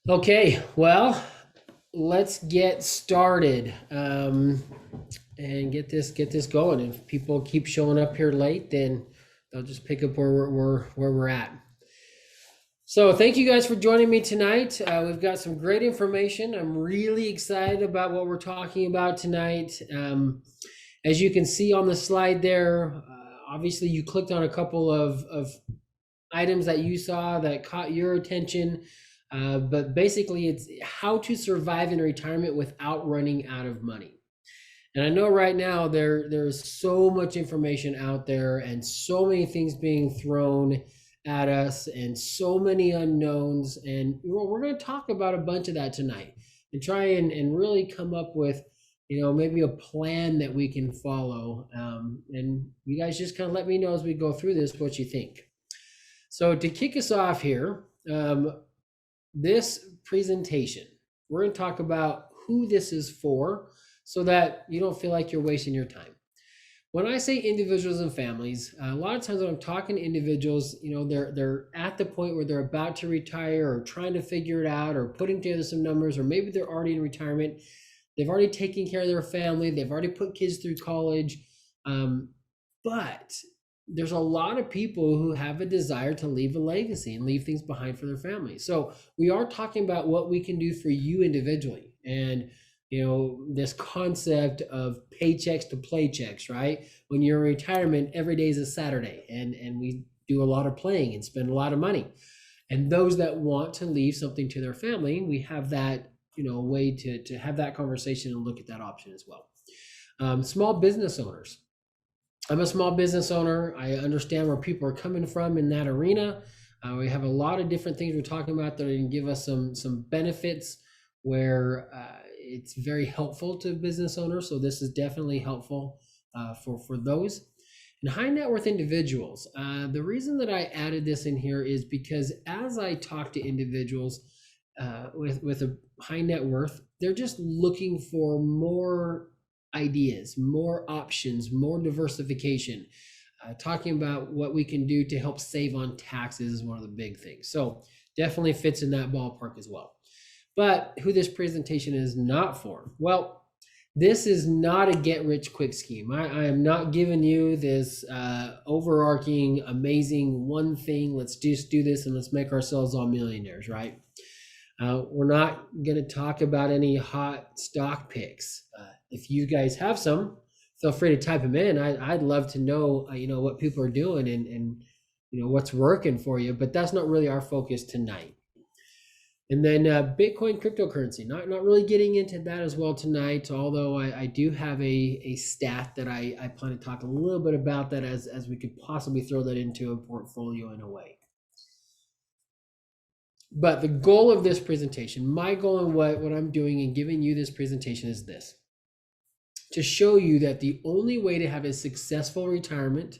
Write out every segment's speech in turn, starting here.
Okay, well, let's get started and get this going. If people keep showing up here late, then they'll just pick up where we're at. So, thank you guys for joining me tonight. We've got some great information. I'm really excited about what we're talking about tonight. As you can see on the slide there, obviously you clicked on a couple of items that you saw that caught your attention. But basically, it's how to survive in retirement without running out of money. And I know right now there's so much information out there and so many things being thrown at us and so many unknowns. And we're going to talk about a bunch of that tonight and try and really come up with, maybe a plan that we can follow. And you guys just kind of let me know as we go through this what you think. So to kick us off here, this presentation, we're going to talk about who this is for so that you don't feel like you're wasting your time. When I say individuals and families, a lot of times when I'm talking to individuals, they're at the point where they're about to retire or trying to figure it out or putting together some numbers, or maybe they're already in retirement. They've already taken care of their family. They've already put kids through college. But there's a lot of people who have a desire to leave a legacy and leave things behind for their family. So we are talking about what we can do for you individually. And this concept of paychecks to playchecks, right? When you're in retirement, every day is a Saturday, and we do a lot of playing and spend a lot of money. And those that want to leave something to their family, we have that way to have that conversation and look at that option as well. Small business owners. I'm a small business owner. I understand where people are coming from in that arena. We have a lot of different things we're talking about that can give us some benefits where it's very helpful to business owners. So this is definitely helpful for those. And high net worth individuals. The reason that I added this in here is because as I talk to individuals with a high net worth, they're just looking for more ideas, more options, more diversification. Talking about what we can do to help save on taxes is one of the big things. So definitely fits in that ballpark as well. But who this presentation is not for? Well, this is not a get rich quick scheme. I am not giving you this overarching, amazing one thing. Let's just do this and let's make ourselves all millionaires, right? We're not going to talk about any hot stock picks. If you guys have some, feel free to type them in. I'd love to know, what people are doing and what's working for you. But that's not really our focus tonight. And then Bitcoin cryptocurrency. Not really getting into that as well tonight. Although I do have a stat that I plan to talk a little bit about that as we could possibly throw that into a portfolio in a way. But the goal of this presentation, my goal and what I'm doing in giving you this presentation is this: to show you that the only way to have a successful retirement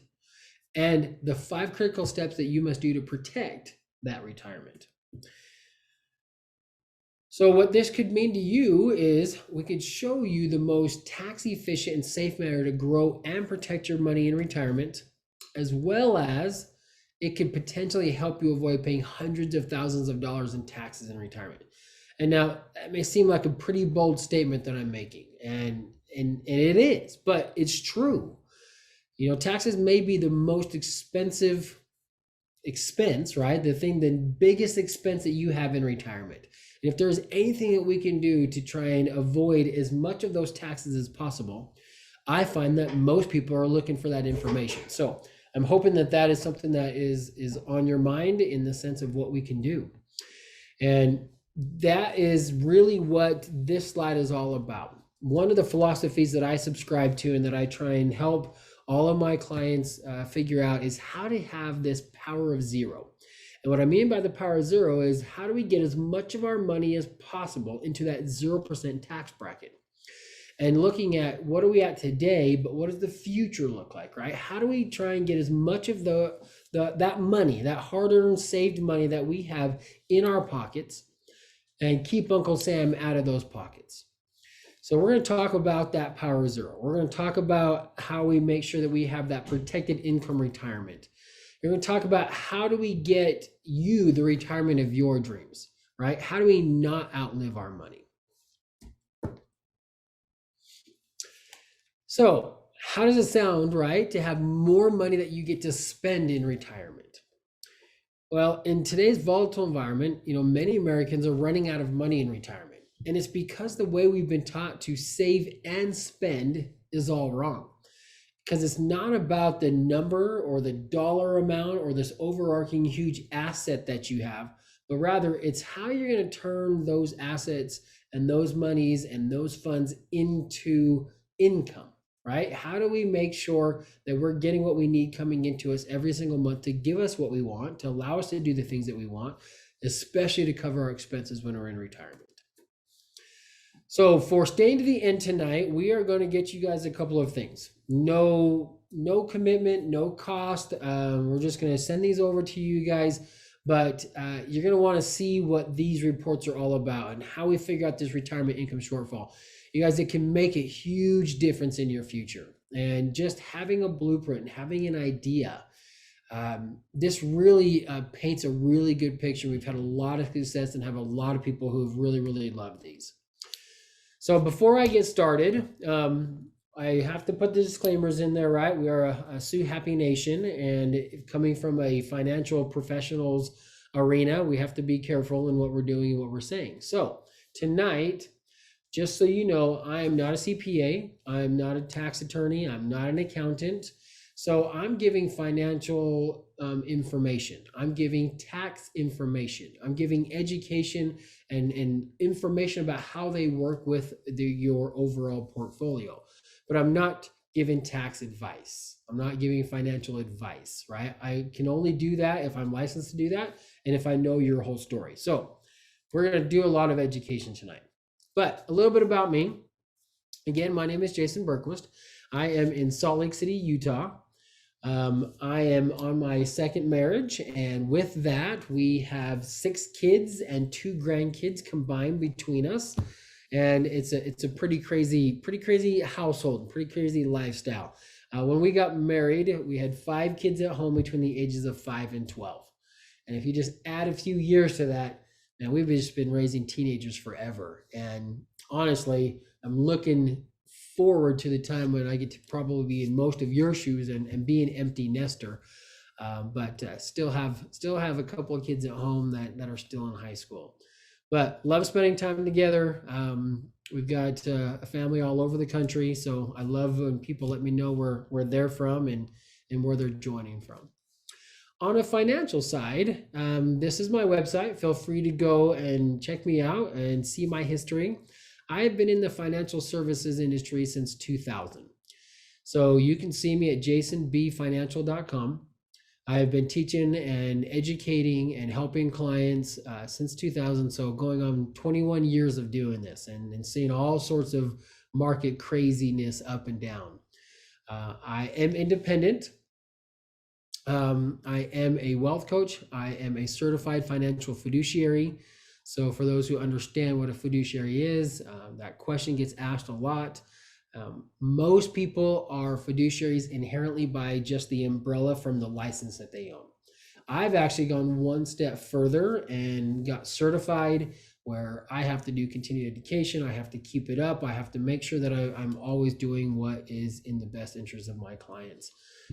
and the 5 critical steps that you must do to protect that retirement. So what this could mean to you is we could show you the most tax efficient and safe manner to grow and protect your money in retirement, as well as it could potentially help you avoid paying hundreds of thousands of dollars in taxes in retirement. And now that may seem like a pretty bold statement that I'm making, and it is, but it's true. Taxes may be the most expensive expense, right? The biggest expense that you have in retirement. And if there's anything that we can do to try and avoid as much of those taxes as possible, I find that most people are looking for that information. So I'm hoping that is something that is on your mind in the sense of what we can do. And that is really what this slide is all about. One of the philosophies that I subscribe to and that I try and help all of my clients figure out is how to have this power of zero. And what I mean by the power of zero is how do we get as much of our money as possible into that 0% tax bracket? And looking at what are we at today, but what does the future look like, right? How do we try and get as much of that money, that hard-earned, saved money that we have in our pockets and keep Uncle Sam out of those pockets? So we're going to talk about that power of zero. We're going to talk about how we make sure that we have that protected income retirement. We're going to talk about how do we get you the retirement of your dreams. right? How do we not outlive our money? So, how does it sound, right, to have more money that you get to spend in retirement? Well, in today's volatile environment, many Americans are running out of money in retirement. And it's because the way we've been taught to save and spend is all wrong. Because it's not about the number or the dollar amount or this overarching huge asset that you have, but rather it's how you're going to turn those assets and those monies and those funds into income, right? How do we make sure that we're getting what we need coming into us every single month to give us what we want, to allow us to do the things that we want, especially to cover our expenses when we're in retirement? So for staying to the end tonight, we are going to get you guys a couple of things. No commitment, no cost. We're just going to send these over to you guys, but you're going to want to see what these reports are all about and how we figure out this retirement income shortfall. You guys, it can make a huge difference in your future. And just having a blueprint and having an idea, this really paints a really good picture. We've had a lot of success and have a lot of people who have really, really loved these. So before I get started, I have to put the disclaimers in there, right? We are a Sue Happy Nation, and coming from a financial professionals arena, we have to be careful in what we're doing and what we're saying. So tonight, just so you know, I am not a CPA, I'm not a tax attorney, I'm not an accountant. So I'm giving financial information. I'm giving tax information. I'm giving education and information about how they work with your overall portfolio. But I'm not giving tax advice. I'm not giving financial advice, right? I can only do that if I'm licensed to do that and if I know your whole story. So we're going to do a lot of education tonight. But a little bit about me. Again, my name is Jason Berquist. I am in Salt Lake City, Utah. I am on my second marriage, and with that, we have 6 kids and 2 grandkids combined between us, and it's a pretty crazy household, pretty crazy lifestyle. When we got married, we had 5 kids at home between the ages of 5 and 12, and if you just add a few years to that, now we've just been raising teenagers forever. And honestly, I'm looking forward to the time when I get to probably be in most of your shoes and be an empty nester, but still have a couple of kids at home that are still in high school. But love spending time together. We've got a family all over the country, so I love when people let me know where they're from and where they're joining from. On a financial side, this is my website. Feel free to go and check me out and see my history. I have been in the financial services industry since 2000. So you can see me at jasonbfinancial.com. I have been teaching and educating and helping clients since 2000. So going on 21 years of doing this and seeing all sorts of market craziness up and down. I am independent. I am a wealth coach. I am a certified financial fiduciary. So for those who understand what a fiduciary is, that question gets asked a lot. Most people are fiduciaries inherently by just the umbrella from the license that they own. I've actually gone one step further and got certified, where I have to do continued education. I have to keep it up. I have to make sure that I'm always doing what is in the best interest of my clients,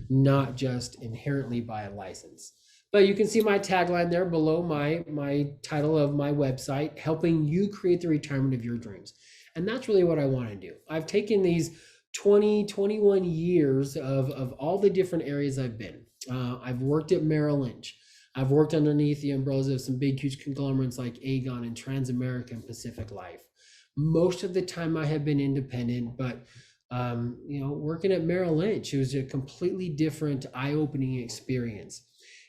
not just inherently by a license. But you can see my tagline there below my title of my website, helping you create the retirement of your dreams. And that's really what I want to do. I've taken these 21 years of all the different areas I've been. I've worked at Merrill Lynch. I've worked underneath the umbrellas of some big, huge conglomerates like Aegon and Transamerica and Pacific Life. Most of the time I have been independent, but working at Merrill Lynch, it was a completely different, eye-opening experience.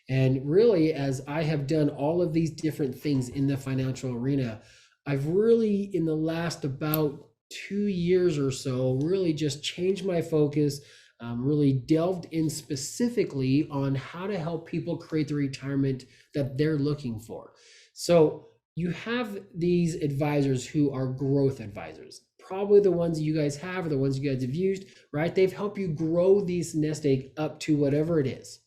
And really, as I have done all of these different things in the financial arena, I've really, in the last about 2 years or so, really just changed my focus, really delved in specifically on how to help people create the retirement that they're looking for. So you have these advisors who are growth advisors. Probably the ones you guys have or the ones you guys have used, right? They've helped you grow these nest egg up to whatever it is.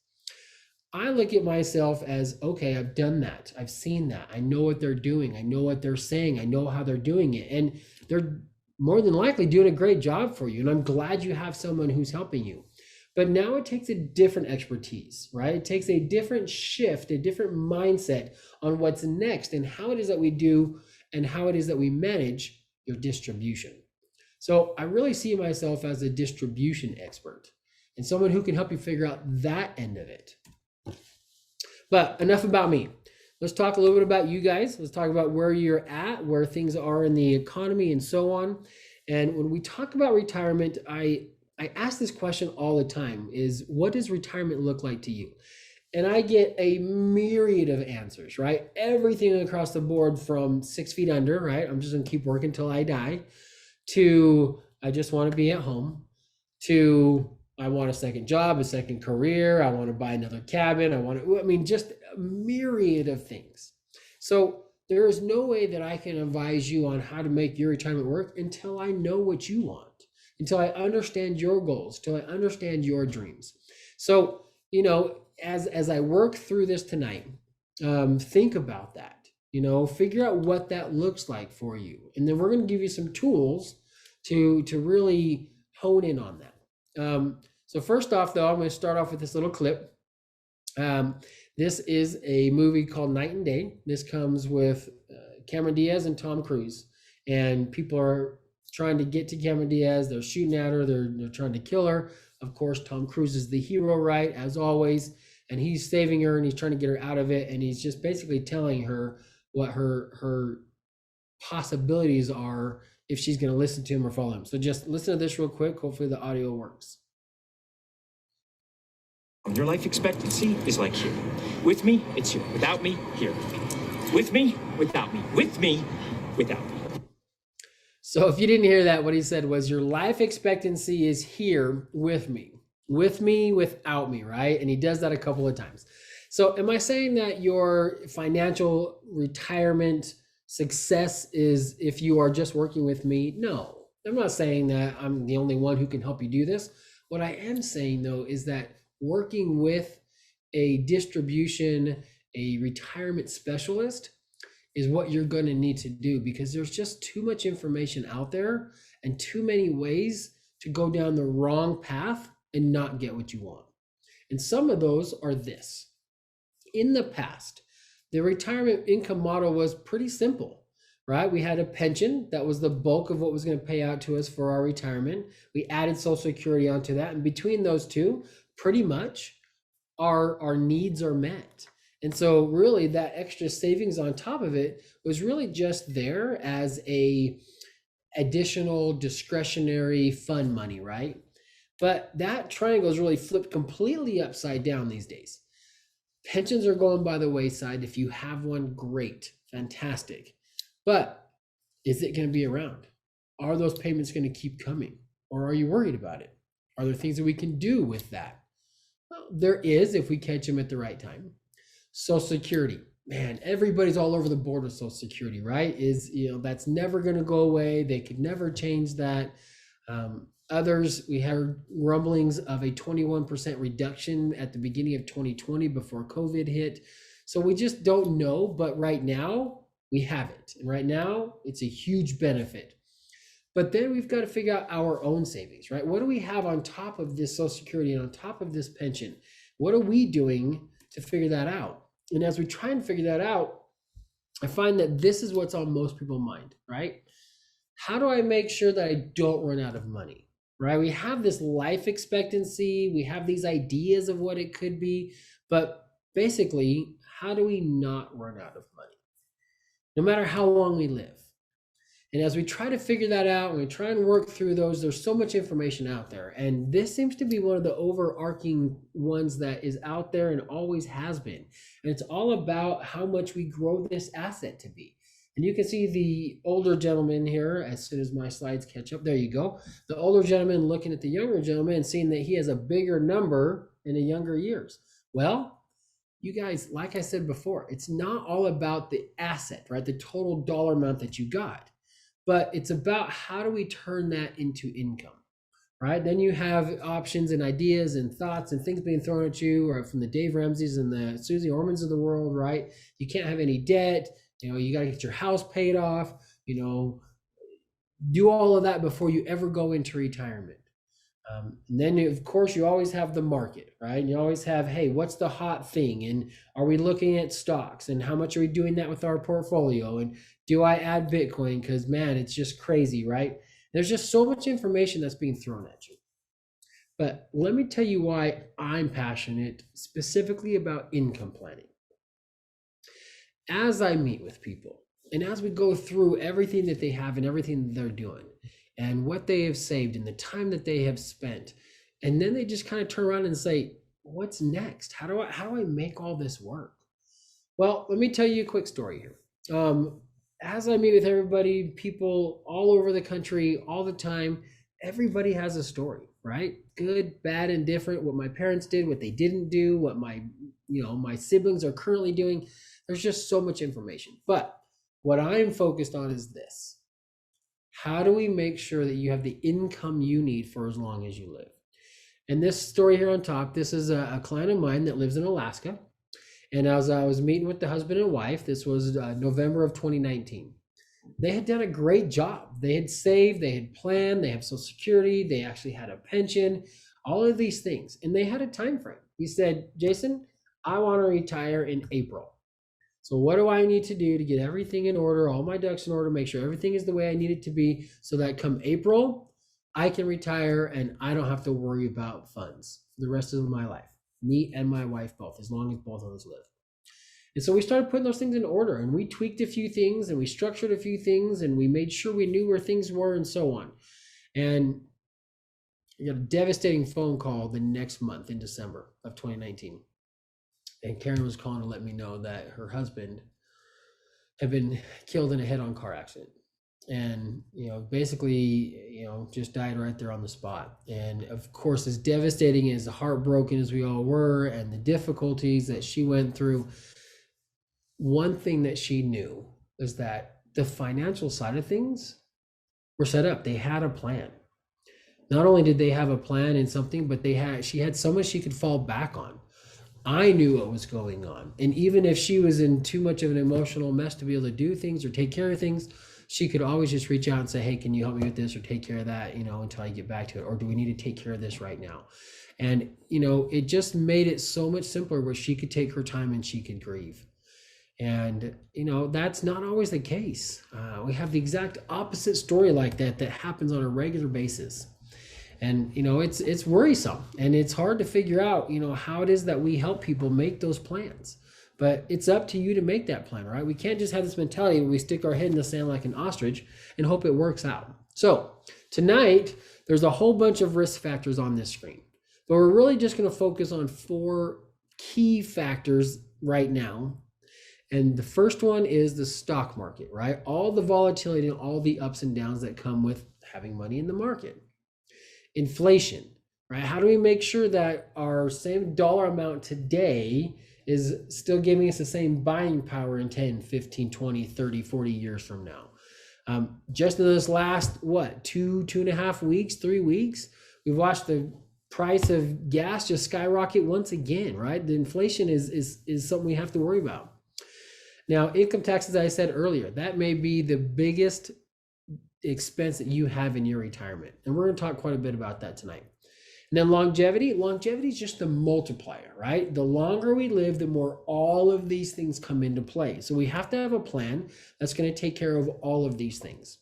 I look at myself as, okay, I've done that. I've seen that. I know what they're doing. I know what they're saying. I know how they're doing it. And they're more than likely doing a great job for you. And I'm glad you have someone who's helping you. But now it takes a different expertise, right? It takes a different shift, a different mindset on what's next and how it is that we do and how it is that we manage your distribution. So I really see myself as a distribution expert and someone who can help you figure out that end of it. But enough about me. Let's talk a little bit about you guys. Let's talk about where you're at, where things are in the economy and so on. And when we talk about retirement, I ask this question all the time is, what does retirement look like to you? And I get a myriad of answers, right? Everything across the board from 6 feet under, right? I'm just gonna keep working till I die, to I just want to be at home, to I want a second job, a second career, I want to buy another cabin, I mean, just a myriad of things. So there is no way that I can advise you on how to make your retirement work until I know what you want, until I understand your goals, until I understand your dreams. So, as I work through this tonight, think about that. Figure out what that looks like for you, and then we're going to give you some tools to really hone in on that. So first off, though, I'm going to start off with this little clip. This is a movie called Night and Day. This comes with Cameron Diaz and Tom Cruise, and people are trying to get to Cameron Diaz. They're shooting at her. They're trying to kill her. Of course, Tom Cruise is the hero, right, as always, and he's saving her and he's trying to get her out of it, and he's just basically telling her what her possibilities are if she's going to listen to him or follow him. So just listen to this real quick. Hopefully the audio works. Your life expectancy is like here. With me, it's here. Without me, here. With me, without me. With me, without me. So if you didn't hear that, what he said was your life expectancy is here with me, without me, right? And he does that a couple of times. So am I saying that your financial retirement success is if you are just working with me? No, I'm not saying that I'm the only one who can help you do this. What I am saying, though, is that working with a distribution, a retirement specialist is what you're going to need to do, because there's just too much information out there and too many ways to go down the wrong path and not get what you want. And some of those are this. In the past, the retirement income model was pretty simple, right? We had a pension that was the bulk of what was going to pay out to us for our retirement. We added Social Security onto that. And between those two, pretty much our needs are met. And so really that extra savings on top of it was really just there as a additional discretionary fund money, right? But that triangle is really flipped completely upside down these days. Pensions are going by the wayside. If you have one, great, fantastic. But is it going to be around? Are those payments going to keep coming? Or are you worried about it? Are there things that we can do with that? Well, there is, if we catch them at the right time. Social Security, man, everybody's all over the board with Social Security, right? That's never going to go away. They could never change that. Others, we heard rumblings of a 21% reduction at the beginning of 2020 before COVID hit. So we just don't know, but right now we have it. And right now it's a huge benefit. But then we've got to figure out our own savings, right? What do we have on top of this Social Security and on top of this pension? What are we doing to figure that out? And as we try and figure that out, I find that this is what's on most people's mind, right? How do I make sure that I don't run out of money, right? We have this life expectancy, we have these ideas of what it could be, but basically, how do we not run out of money? No matter how long we live. And as we try to figure that out, and we try and work through those, there's so much information out there. And this seems to be one of the overarching ones that is out there and always has been. And it's all about how much we grow this asset to be. And you can see the older gentleman here, as soon as my slides catch up, there you go. The older gentleman looking at the younger gentleman and seeing that he has a bigger number in the younger years. Well, you guys, like I said before, it's not all about the asset, right? The total dollar amount that you got. But it's about how do we turn that into income? right? Then you have options and ideas and thoughts and things being thrown at you, or from the Dave Ramseys and the Susie Ormans of the world, right? You can't have any debt. You got to get your house paid off. Do all of that before you ever go into retirement. And then, of course, you always have the market, right? And you always have, hey, what's the hot thing? And are we looking at stocks? And how much are we doing that with our portfolio? And do I add Bitcoin? Because, man, it's just crazy, right? There's just so much information that's being thrown at you. But let me tell you why I'm passionate specifically about income planning. As I meet with people and as we go through everything that they have and everything that they're doing and what they have saved and the time that they have spent, and then they just kind of turn around and say, what's next? How do I make all this work? Well, let me tell you a quick story here. As I meet with everybody, people all over the country, all the time, everybody has a story, right? Good, bad, and different. What my parents did, what they didn't do, what my siblings are currently doing. There's just so much information. But what I'm focused on is this. How do we make sure that you have the income you need for as long as you live? And this story here on top, this is a client of mine that lives in Alaska. And as I was meeting with the husband and wife, this was November of 2019. They had done a great job. They had saved, they had planned, they have Social Security, they actually had a pension, all of these things. And they had a time frame. He said, Jason, I want to retire in April. So what do I need to do to get everything in order, all my ducks in order, make sure everything is the way I need it to be, so that come April, I can retire and I don't have to worry about funds for the rest of my life, me and my wife both, as long as both of us live. And so we started putting those things in order, and we tweaked a few things and we structured a few things and we made sure we knew where things were and so on. And we got a devastating phone call the next month in December of 2019. And Karen was calling to let me know that her husband had been killed in a head-on car accident. And, basically, just died right there on the spot. And of course, as devastating, as heartbroken as we all were, and the difficulties that she went through, one thing that she knew was that the financial side of things were set up. They had a plan. Not only did they have a plan and something, but she had so much she could fall back on. I knew what was going on. And even if she was in too much of an emotional mess to be able to do things or take care of things, she could always just reach out and say, hey, can you help me with this or take care of that, until I get back to it? Or do we need to take care of this right now? And, it just made it so much simpler where she could take her time and she could grieve. And, that's not always the case. We have the exact opposite story like that happens on a regular basis. And, it's worrisome, and it's hard to figure out, how it is that we help people make those plans. But it's up to you to make that plan, right? We can't just have this mentality where we stick our head in the sand like an ostrich and hope it works out. So tonight, there's a whole bunch of risk factors on this screen, but we're really just going to focus on 4 key factors right now. And the first one is the stock market, right? All the volatility and all the ups and downs that come with having money in the market. Inflation, right? How do we make sure that our same dollar amount today is still giving us the same buying power in 10, 15, 20, 30, 40 years from now? Just in this last, 2.5 weeks, 3 weeks, we've watched the price of gas just skyrocket once again, right? The inflation is something we have to worry about. Now, income taxes, I said earlier, that may be the biggest expense that you have in your retirement. And we're going to talk quite a bit about that tonight. And then longevity is just the multiplier, right? The longer we live, the more all of these things come into play. So we have to have a plan that's going to take care of all of these things.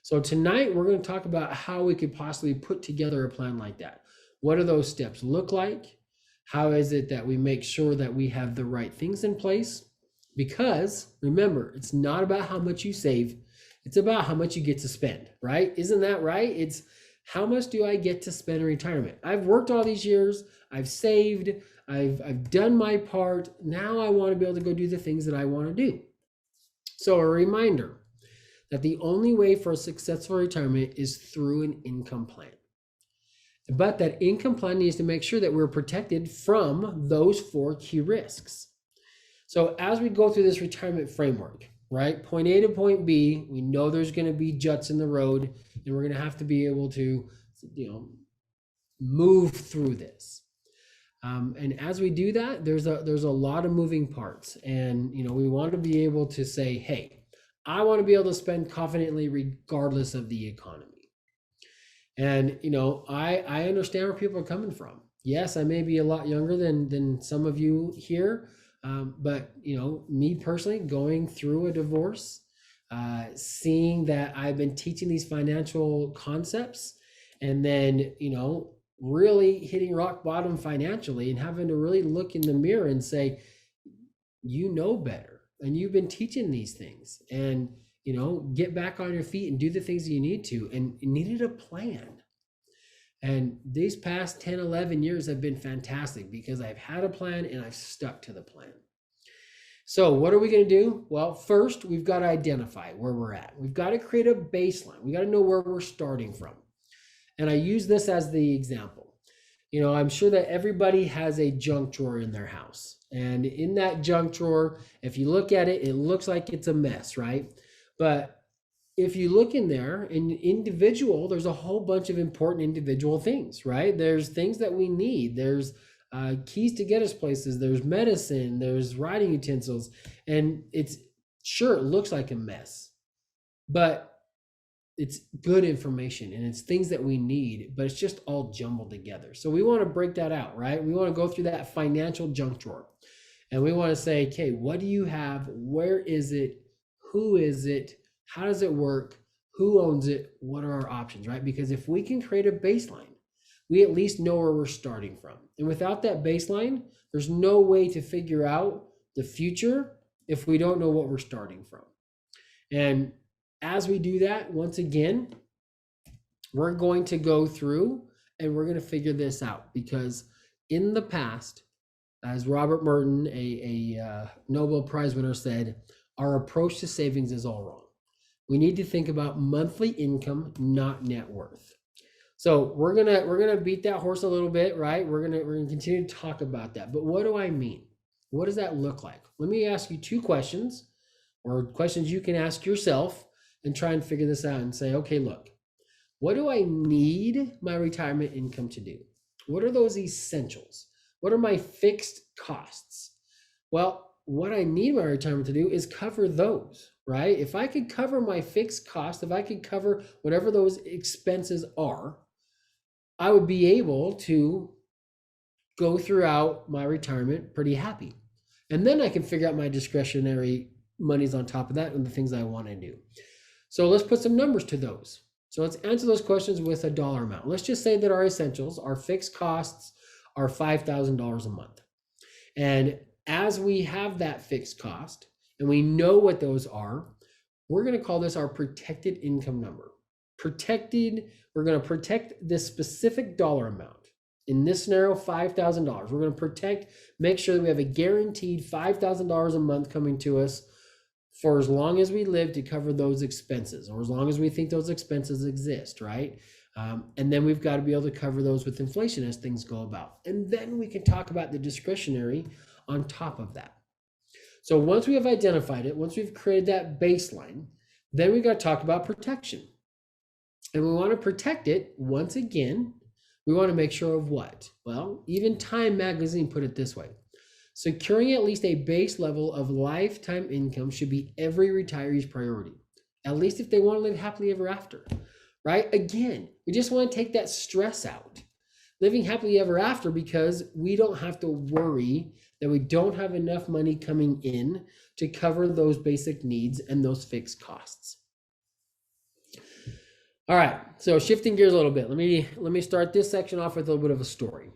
So tonight we're going to talk about how we could possibly put together a plan like that. What do those steps look like? How is it that we make sure that we have the right things in place? Because remember, it's not about how much you save. It's about how much you get to spend, right? Isn't that right? It's how much do I get to spend in retirement? I've worked all these years. I've saved. I've done my part. Now I want to be able to go do the things that I want to do. So a reminder that the only way for a successful retirement is through an income plan. But that income plan needs to make sure that we're protected from those 4 key risks. So as we go through this retirement framework, right, point A to point B, we know there's going to be juts in the road, and we're going to have to be able to, move through this. And as we do that, there's a lot of moving parts, and we want to be able to say, hey, I want to be able to spend confidently regardless of the economy. And I understand where people are coming from. Yes, I may be a lot younger than some of you here, but me personally, going through a divorce, seeing that I've been teaching these financial concepts, and then really hitting rock bottom financially and having to really look in the mirror and say, better, and you've been teaching these things, and get back on your feet and do the things you need to, and needed a plan. And these past 10, 11 years have been fantastic because I've had a plan and I've stuck to the plan. So what are we going to do? Well, first, we've got to identify where we're at. We've got to create a baseline. We got to know where we're starting from. And I use this as the example. I'm sure that everybody has a junk drawer in their house. And in that junk drawer, if you look at it, it looks like it's a mess, right? But if you look in there, there's a whole bunch of important individual things, right? There's things that we need. There's keys to get us places. There's medicine. There's writing utensils. And it looks like a mess, but it's good information and it's things that we need, but it's just all jumbled together. So we want to break that out, right? We want to go through that financial junk drawer and we want to say, okay, what do you have? Where is it? Who is it? How does it work? Who owns it? What are our options, right? Because if we can create a baseline, we at least know where we're starting from. And without that baseline, there's no way to figure out the future if we don't know what we're starting from. And as we do that, once again, we're going to go through and we're going to figure this out, because in the past, as Robert Merton, a Nobel Prize winner, said, our approach to savings is all wrong. We need to think about monthly income, not net worth. So we're gonna beat that horse a little bit, right? We're gonna continue to talk about that. But what do I mean? What does that look like? Let me ask you two questions, or questions you can ask yourself, and try and figure this out and say, okay, look, what do I need my retirement income to do? What are those essentials? What are my fixed costs? Well, what I need my retirement to do is cover those, right? If I could cover my fixed cost, if I could cover whatever those expenses are, I would be able to go throughout my retirement pretty happy. And then I can figure out my discretionary monies on top of that and the things I want to do. So let's put some numbers to those. So let's answer those questions with a dollar amount. Let's just say that our essentials, our fixed costs, are $5,000 a month. And as we have that fixed cost and we know what those are, we're going to call this our protected income number. We're going to protect this specific dollar amount. In this scenario, $5,000. We're going to make sure that we have a guaranteed $5,000 a month coming to us for as long as we live to cover those expenses, or as long as we think those expenses exist, right? And then we've got to be able to cover those with inflation as things go about. And then we can talk about the discretionary on top of that. So once we have identified it, once we've created that baseline, then we've got to talk about protection. And we want to protect it, once again, we want to make sure of what? Well, even Time magazine put it this way: securing at least a base level of lifetime income should be every retiree's priority, at least if they want to live happily ever after, right? Again, we just want to take that stress out. Living happily ever after, because we don't have to worry that we don't have enough money coming in to cover those basic needs and those fixed costs. All right, so shifting gears a little bit, let me start this section off with a little bit of a story.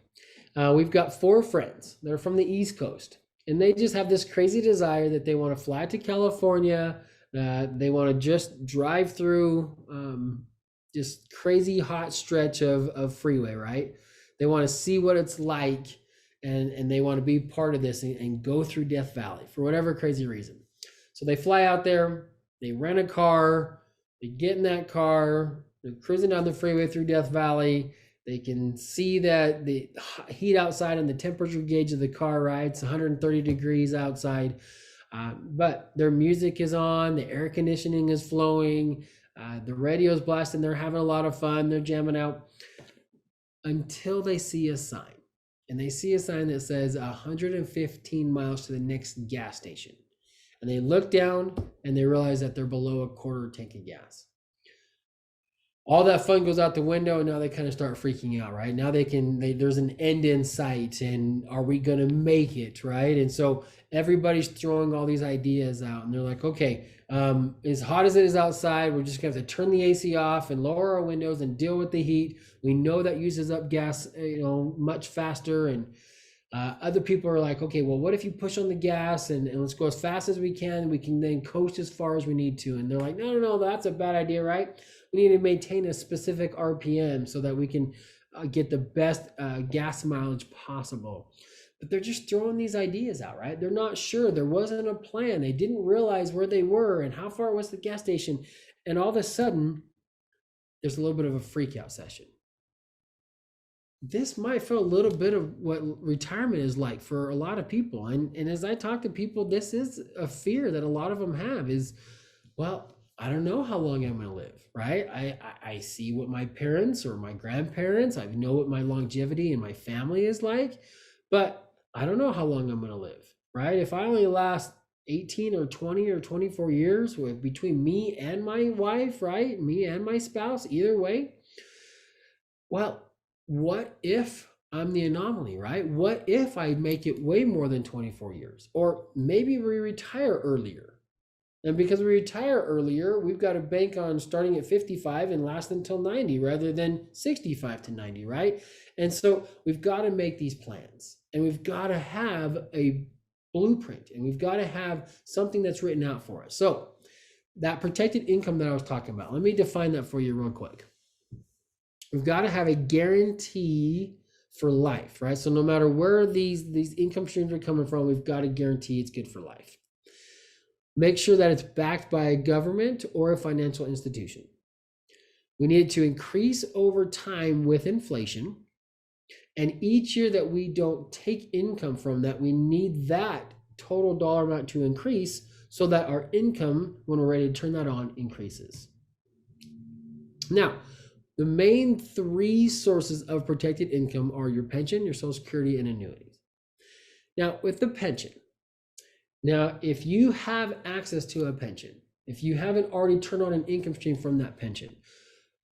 We've got 4 friends. They're from the East Coast, and they just have this crazy desire that they want to fly to California. They want to just drive through this crazy hot stretch of freeway, right? They want to see what it's like, and they want to be part of this and go through Death Valley for whatever crazy reason. So they fly out there, they rent a car, they get in that car, they're cruising down the freeway through Death Valley. They can see that the heat outside and the temperature gauge of the car, right? It's 130 degrees outside, but their music is on, the air conditioning is flowing, the radio's blasting, they're having a lot of fun, they're jamming out. until they see a sign. And they see a sign that says 115 miles to the next gas station. And they look down and they realize that they're below a quarter tank of gas. All that fun goes out the window, and now they kind of start freaking out, right? Now there's an end in sight, and are we going to make it, right? And so everybody's throwing all these ideas out, and they're like, okay, as hot as it is outside, we're just going to have to turn the AC off and lower our windows and deal with the heat. We know that uses up gas, much faster. And other people are like, okay, well, what if you push on the gas and let's go as fast as we can then coast as far as we need to. And they're like, no, that's a bad idea, right? We need to maintain a specific RPM so that we can get the best gas mileage possible. But they're just throwing these ideas out, right? They're not sure. There wasn't a plan. They didn't realize where they were and how far was the gas station. And all of a sudden, there's a little bit of a freak out session. This might feel a little bit of what retirement is like for a lot of people. And as I talk to people, this is a fear that a lot of them have is, well, I don't know how long I'm going to live, right? I see what my parents or my grandparents, I know what my longevity and my family is like, but I don't know how long I'm going to live, right? If I only last 18 or 20 or 24 years between me and my wife, right? Me and my spouse, either way. Well, what if I'm the anomaly, right? What if I make it way more than 24 years? Or maybe we retire earlier. And because we retire earlier, we've got to bank on starting at 55 and last until 90 rather than 65 to 90, right? And so we've got to make these plans, and we've got to have a blueprint, and we've got to have something that's written out for us. So that protected income that I was talking about, let me define that for you real quick. We've got to have a guarantee for life, right? So no matter where these income streams are coming from, we've got to guarantee it's good for life. Make sure that it's backed by a government or a financial institution. We need it to increase over time with inflation. And each year that we don't take income from that, we need that total dollar amount to increase so that our income, when we're ready to turn that on, increases. Now, the main three sources of protected income are your pension, your Social Security, and annuities. Now, with the pension, if you have access to a pension, if you haven't already turned on an income stream from that pension,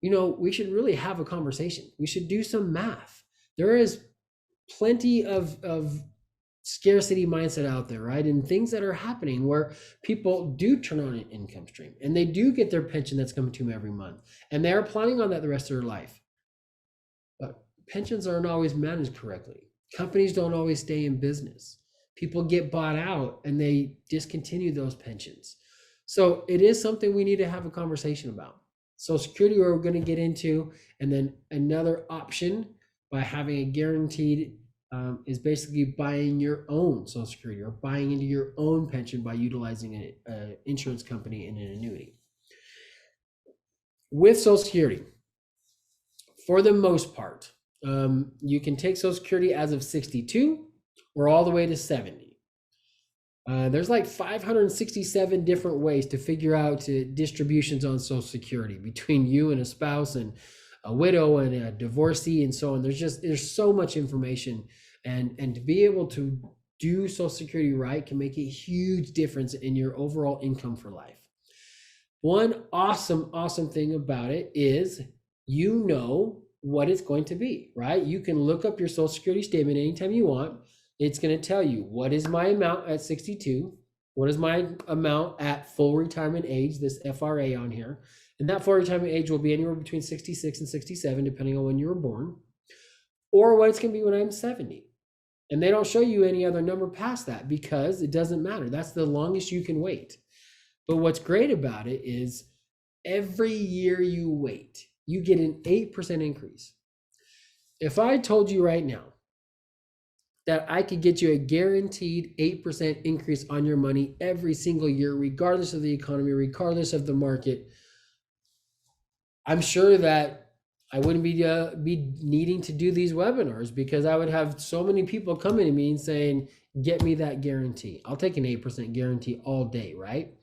we should really have a conversation. We should do some math. There is plenty of scarcity mindset out there, right? And things that are happening where people do turn on an income stream and they do get their pension that's coming to them every month, and they're planning on that the rest of their life. But pensions aren't always managed correctly. Companies don't always stay in business. People get bought out and they discontinue those pensions. So it is something we need to have a conversation about. Social Security, we're going to get into, and then another option by having a guaranteed is basically buying your own Social Security or buying into your own pension by utilizing an insurance company and an annuity. With Social Security, for the most part, you can take Social Security as of 62 or all the way to 70. There's like 567 different ways to figure out distributions on Social Security between you and a spouse and a widow and a divorcee and so on. There's so much information, and to be able to do Social Security right can make a huge difference in your overall income for life. One awesome thing about it is what it's going to be, right? You can look up your Social Security statement anytime you want. It's going to tell you what is my amount at 62, what is my amount at full retirement age, this FRA on here. And that full retirement age will be anywhere between 66 and 67, depending on when you were born, or what it's going to be when I'm 70. And they don't show you any other number past that because it doesn't matter. That's the longest you can wait. But what's great about it is every year you wait, you get an 8% increase. If I told you right now that I could get you a guaranteed 8% increase on your money every single year, regardless of the economy, regardless of the market, I'm sure that I wouldn't be needing to do these webinars because I would have so many people coming to me and saying, get me that guarantee. I'll take an 8% guarantee all day, right?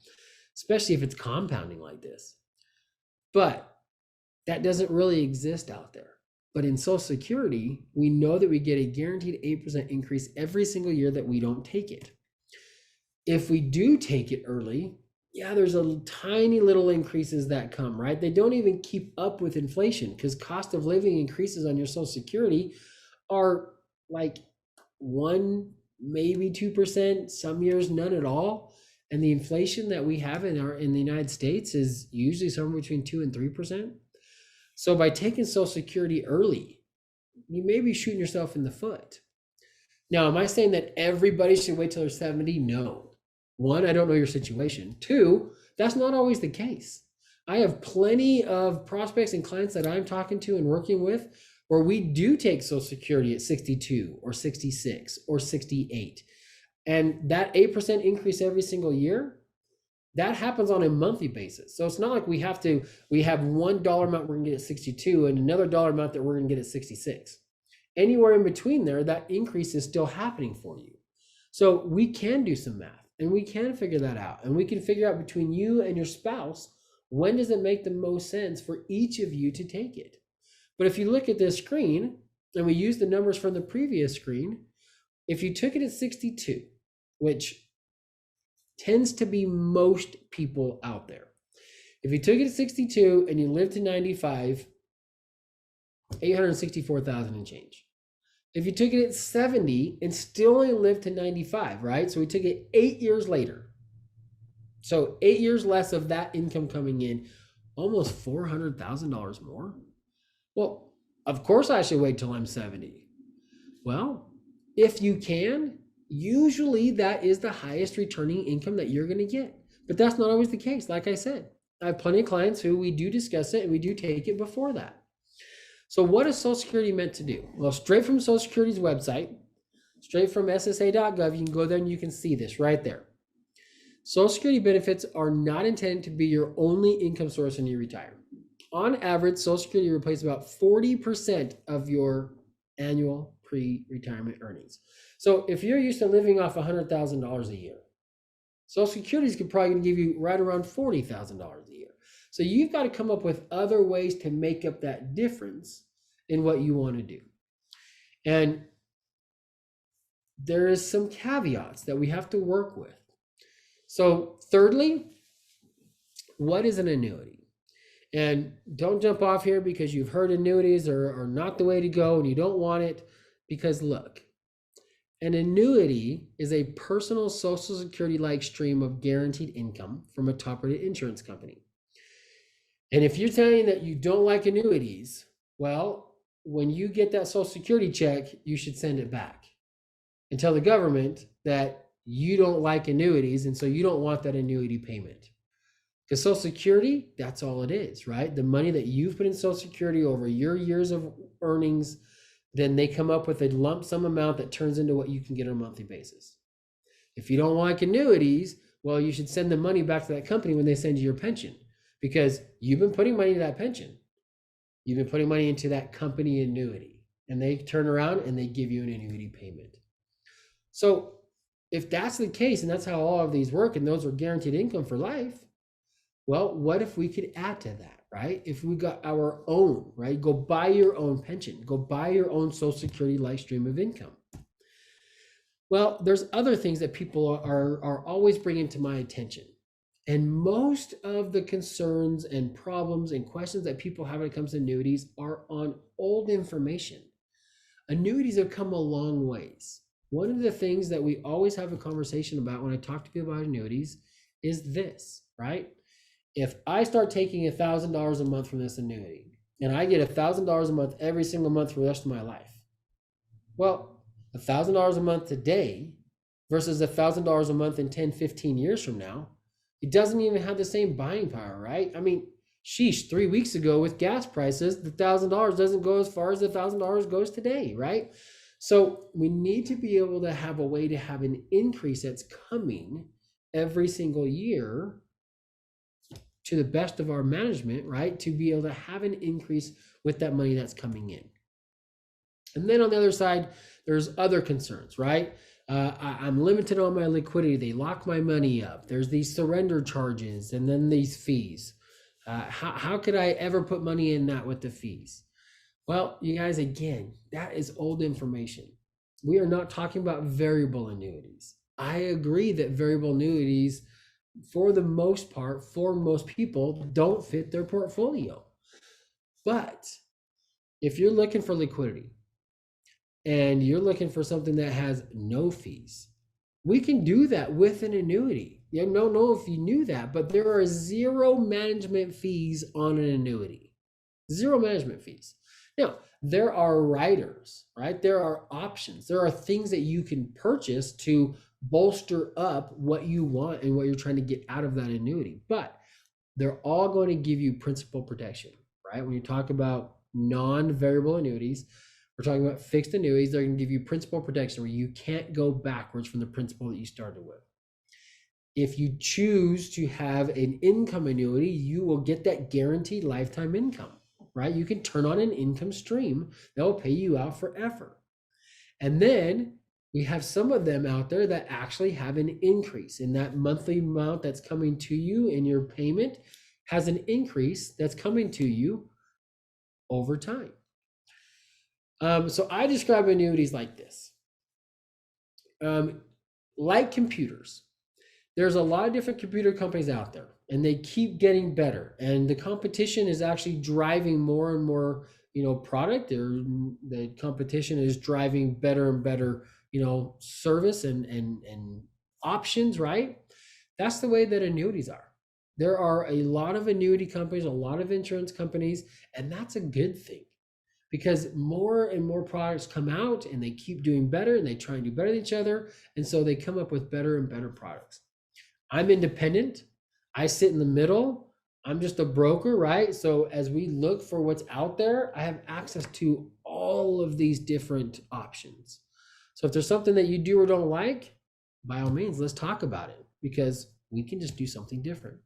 Especially if it's compounding like this. But that doesn't really exist out there. But in Social Security, we know that we get a guaranteed 8% increase every single year that we don't take it. If we do take it early, yeah, there's a tiny little increases that come, right? They don't even keep up with inflation because cost of living increases on your Social Security are like 1, maybe 2%, some years none at all. And the inflation that we have in the United States is usually somewhere between 2 and 3%. So by taking Social Security early, you may be shooting yourself in the foot. Now, am I saying that everybody should wait till they're 70? No. One, I don't know your situation. Two, that's not always the case. I have plenty of prospects and clients that I'm talking to and working with where we do take Social Security at 62 or 66 or 68. And that 8% increase every single year, that happens on a monthly basis. So it's not like we have $1 amount we're gonna get at 62 and another dollar amount that we're gonna get at 66. Anywhere in between there, that increase is still happening for you. So we can do some math and we can figure that out. And we can figure out between you and your spouse, when does it make the most sense for each of you to take it? But if you look at this screen and we use the numbers from the previous screen, if you took it at 62, which tends to be most people out there, if you took it at 62 and you lived to 95, 864,000 and change. If you took it at 70 and still only lived to 95, right? So we took it 8 years later. So 8 years less of that income coming in, almost $400,000 more. Well, of course I should wait till I'm 70. Well, if you can, usually that is the highest returning income that you're going to get. But that's not always the case. Like I said, I have plenty of clients who we do discuss it and we do take it before that. So what is Social Security meant to do? Well, straight from Social Security's website, straight from SSA.gov, you can go there and you can see this right there. Social Security benefits are not intended to be your only income source when you retire. On average, Social Security replaces about 40% of your annual pre-retirement earnings. So if you're used to living off $100,000 a year, Social Security is probably going to give you right around $40,000 a year. So you've got to come up with other ways to make up that difference in what you want to do. And there is some caveats that we have to work with. So thirdly, what is an annuity? And don't jump off here because you've heard annuities are not the way to go and you don't want it, because look, an annuity is a personal Social Security-like stream of guaranteed income from a top-rated insurance company. And if you're telling that you don't like annuities, well, when you get that Social Security check, you should send it back and tell the government that you don't like annuities and so you don't want that annuity payment. Because Social Security, that's all it is, right? The money that you've put in Social Security over your years of earnings, then they come up with a lump sum amount that turns into what you can get on a monthly basis. If you don't like annuities, well, you should send the money back to that company when they send you your pension, because you've been putting money into that pension. You've been putting money into that company annuity, and they turn around and they give you an annuity payment. So if that's the case, and that's how all of these work, and those are guaranteed income for life, well, what if we could add to that, right? If we got our own, right? Go buy your own pension, go buy your own Social Security-like stream of income. Well, there's other things that people are always bringing to my attention. And most of the concerns and problems and questions that people have when it comes to annuities are on old information. Annuities have come a long ways. One of the things that we always have a conversation about when I talk to people about annuities is this, right? If I start taking $1,000 a month from this annuity and I get $1,000 a month every single month for the rest of my life, well, $1,000 a month today versus $1,000 a month in 10, 15 years from now, it doesn't even have the same buying power, right? I mean, sheesh, 3 weeks ago with gas prices, the $1,000 doesn't go as far as the $1,000 goes today, right? So we need to be able to have a way to have an increase that's coming every single year to the best of our management, right? To be able to have an increase with that money that's coming in. And then on the other side, there's other concerns, right? I'm limited on my liquidity. They lock my money up. There's these surrender charges and then these fees. How could I ever put money in that with the fees? Well, you guys, again, that is old information. We are not talking about variable annuities. I agree that variable annuities, for the most part, for most people, don't fit their portfolio. But if you're looking for liquidity and you're looking for something that has no fees, we can do that with an annuity. You don't know if you knew that, but there are zero management fees on an annuity. Zero management fees. Now, there are riders, right? There are options. There are things that you can purchase to bolster up what you want and what you're trying to get out of that annuity. But they're all going to give you principal protection, right? When you talk about non-variable annuities, we're talking about fixed annuities. They're going to give you principal protection where you can't go backwards from the principal that you started with. If you choose to have an income annuity, you will get that guaranteed lifetime income, right? You can turn on an income stream that will pay you out forever. And then we have some of them out there that actually have an increase in that monthly amount that's coming to you in your payment has an increase that's coming to you over time. So I describe annuities like this. Like computers, there's a lot of different computer companies out there and they keep getting better, and the competition is actually driving more and more product, or the competition is driving better and better service and options, right? That's the way that annuities are. There are a lot of annuity companies, a lot of insurance companies, and that's a good thing, because more and more products come out and they keep doing better and they try and do better than each other, and so they come up with better and better products. I'm independent. I sit in the middle. I'm just a broker, right? So as we look for what's out there, I have access to all of these different options. So if there's something that you do or don't like, by all means, let's talk about it, because we can just do something different.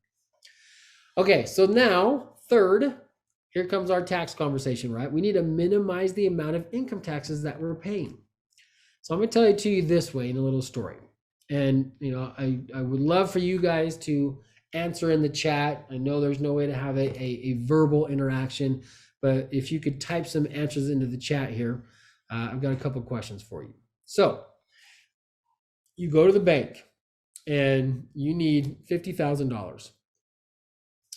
Okay, so now, third, here comes our tax conversation, right? We need to minimize the amount of income taxes that we're paying. So I'm going to tell it to you this way in a little story. And, I would love for you guys to answer in the chat. I know there's no way to have a verbal interaction, but if you could type some answers into the chat here, I've got a couple questions for you. So you go to the bank and you need $50,000.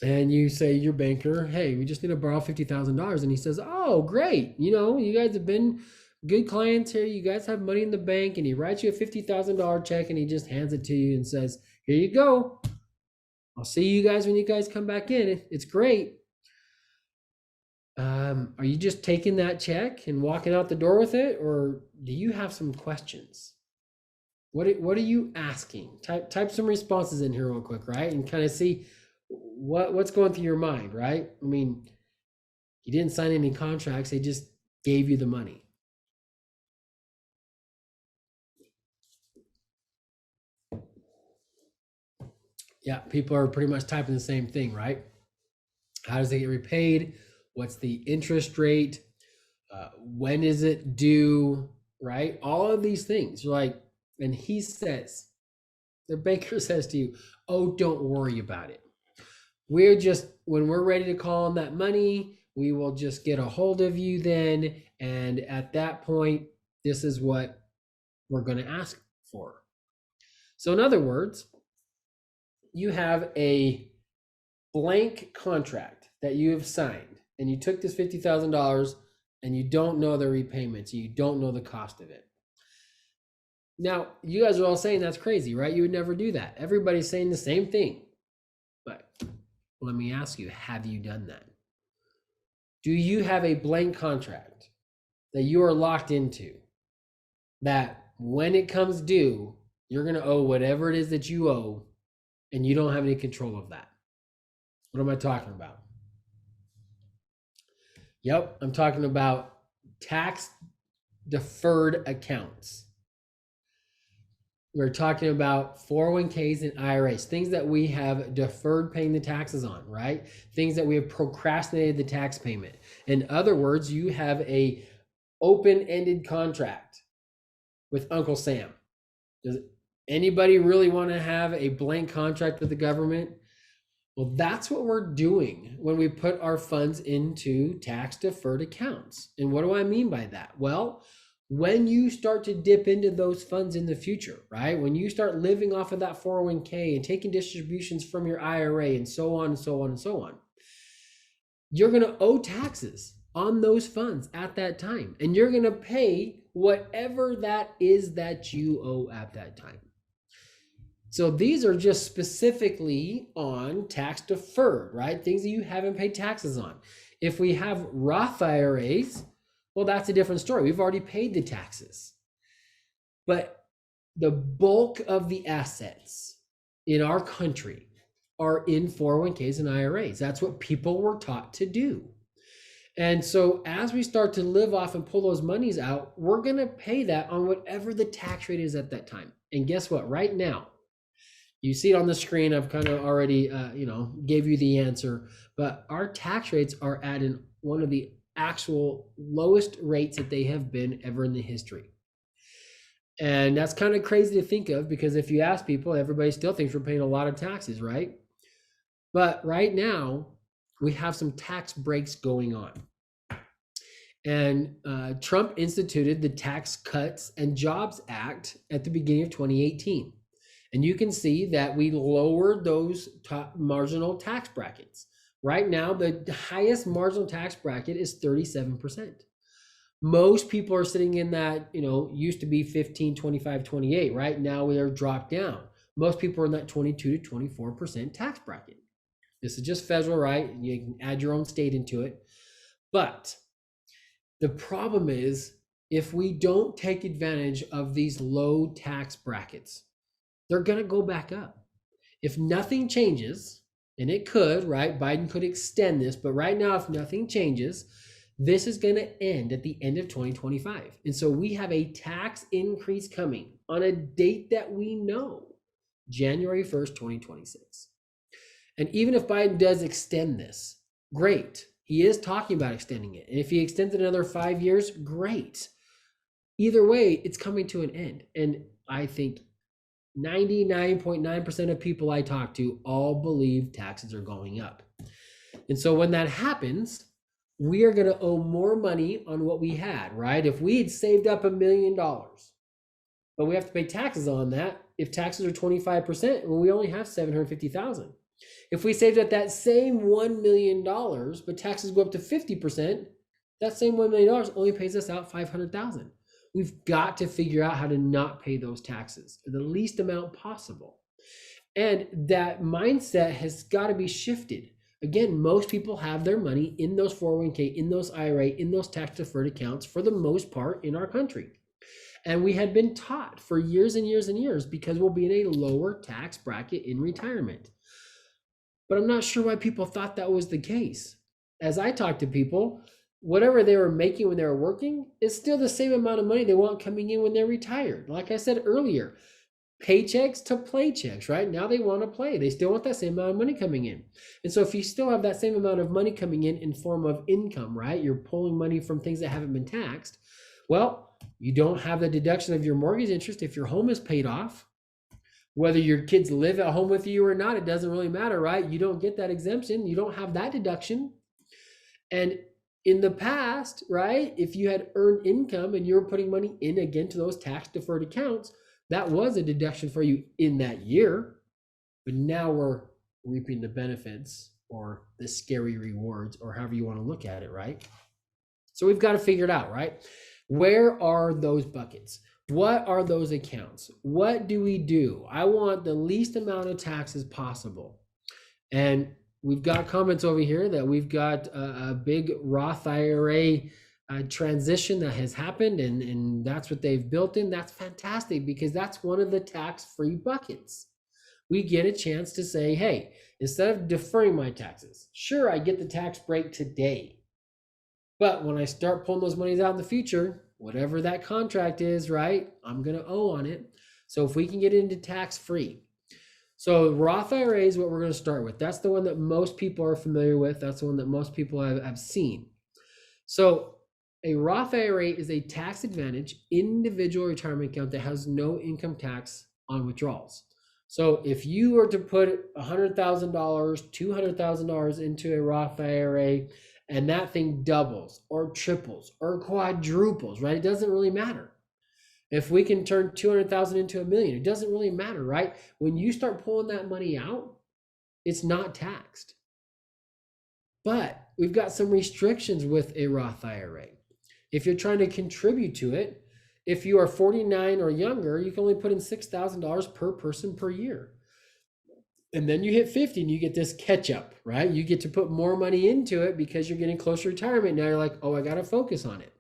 And you say to your banker, hey, we just need to borrow $50,000. And he says, oh, great. You guys have been good clients here. You guys have money in the bank. And he writes you a $50,000 check and he just hands it to you and says, here you go. I'll see you guys when you guys come back in. It's great. Are you just taking that check and walking out the door with it? Or do you have some questions? What are you asking? Type some responses in here real quick, right? And kind of see what's going through your mind, right? I mean, you didn't sign any contracts. They just gave you the money. Yeah, people are pretty much typing the same thing, right? How does it get repaid? What's the interest rate? When is it due, right? All of these things. You're like, and he says, the banker says to you, oh, don't worry about it. When we're ready to call on that money, we will just get a hold of you then. And at that point, this is what we're going to ask for. So in other words, you have a blank contract that you have signed, and you took this $50,000 and you don't know the repayments, and you don't know the cost of it. Now, you guys are all saying that's crazy, right? You would never do that. Everybody's saying the same thing. But let me ask you, have you done that? Do you have a blank contract that you are locked into, that when it comes due, you're going to owe whatever it is that you owe, and you don't have any control of that? What am I talking about? Yep, I'm talking about tax deferred accounts. We're talking about 401ks and IRAs, things that we have deferred paying the taxes on, right? Things that we have procrastinated the tax payment. In other words, you have a open-ended contract with Uncle Sam. Does anybody really want to have a blank contract with the government? Well, that's what we're doing when we put our funds into tax deferred accounts. And what do I mean by that? Well, when you start to dip into those funds in the future, right? When you start living off of that 401k and taking distributions from your IRA and so on and so on and so on, you're going to owe taxes on those funds at that time. And you're going to pay whatever that is that you owe at that time. So these are just specifically on tax deferred, right? Things that you haven't paid taxes on. If we have Roth IRAs, well, that's a different story. We've already paid the taxes. But the bulk of the assets in our country are in 401ks and IRAs. That's what people were taught to do. And so as we start to live off and pull those monies out, we're going to pay that on whatever the tax rate is at that time. And guess what? Right now, you see it on the screen. I've kind of already, gave you the answer, but our tax rates are at one of the actual lowest rates that they have been ever in the history. And that's kind of crazy to think of, because if you ask people, everybody still thinks we're paying a lot of taxes, right? But right now, we have some tax breaks going on. And Trump instituted the Tax Cuts and Jobs Act at the beginning of 2018. And you can see that we lowered those top marginal tax brackets. Right now, the highest marginal tax bracket is 37%. Most people are sitting in that, used to be 15, 25, 28. Right now, we are dropped down. Most people are in that 22 to 24% tax bracket. This is just federal, right? You can add your own state into it. But the problem is, if we don't take advantage of these low tax brackets, they're going to go back up. If nothing changes, and it could, right? Biden could extend this, but right now, if nothing changes, this is going to end at the end of 2025. And so we have a tax increase coming on a date that we know, January 1st, 2026. And even if Biden does extend this, great. He is talking about extending it. And if he extends it another 5 years, great. Either way, it's coming to an end. And I think 99.9% of people I talk to all believe taxes are going up. And so when that happens, we are going to owe more money on what we had, right? If we had saved up $1 million, but we have to pay taxes on that. If taxes are 25%, well, we only have $750,000. If we saved up that same $1 million, but taxes go up to 50%, that same $1 million only pays us out $500,000. We've got to figure out how to not pay those taxes, the least amount possible. And that mindset has got to be shifted. Again, most people have their money in those 401k, in those IRA, in those tax deferred accounts for the most part in our country. And we had been taught for years and years and years, because we'll be in a lower tax bracket in retirement. But I'm not sure why people thought that was the case. As I talk to people, whatever they were making when they were working is still the same amount of money they want coming in when they're retired. Like I said earlier, paychecks to playchecks, right? Now they want to play. They still want that same amount of money coming in. And so if you still have that same amount of money coming in form of income, right? You're pulling money from things that haven't been taxed. Well, you don't have the deduction of your mortgage interest if your home is paid off. Whether your kids live at home with you or not, it doesn't really matter, right? You don't get that exemption. You don't have that deduction. And in the past, right, if you had earned income and you were putting money in again to those tax deferred accounts, that was a deduction for you in that year. But now we're reaping the benefits, or the scary rewards, or however you want to look at it, right? So we've got to figure it out, right? Where are those buckets? What are those accounts? What do we do? I want the least amount of taxes possible. And we've got comments over here that we've got a big Roth IRA transition that has happened, and that's what they've built in. That's fantastic, because that's one of the tax-free buckets. We get a chance to say, hey, instead of deferring my taxes, sure, I get the tax break today. But when I start pulling those monies out in the future, whatever that contract is, right, I'm going to owe on it. So if we can get into tax-free. So Roth IRA is what we're going to start with. That's the one that most people are familiar with. That's the one that most people have seen. So a Roth IRA is a tax advantage individual retirement account that has no income tax on withdrawals. So if you were to put $100,000, $200,000 into a Roth IRA, and that thing doubles or triples or quadruples, right? It doesn't really matter. If we can turn 200,000 into $1 million, it doesn't really matter, right? When you start pulling that money out, it's not taxed. But we've got some restrictions with a Roth IRA. If you're trying to contribute to it, if you are 49 or younger, you can only put in $6,000 per person per year. And then you hit 50 and you get this catch up, right? You get to put more money into it because you're getting close to retirement. Now you're like, oh, I got to focus on it.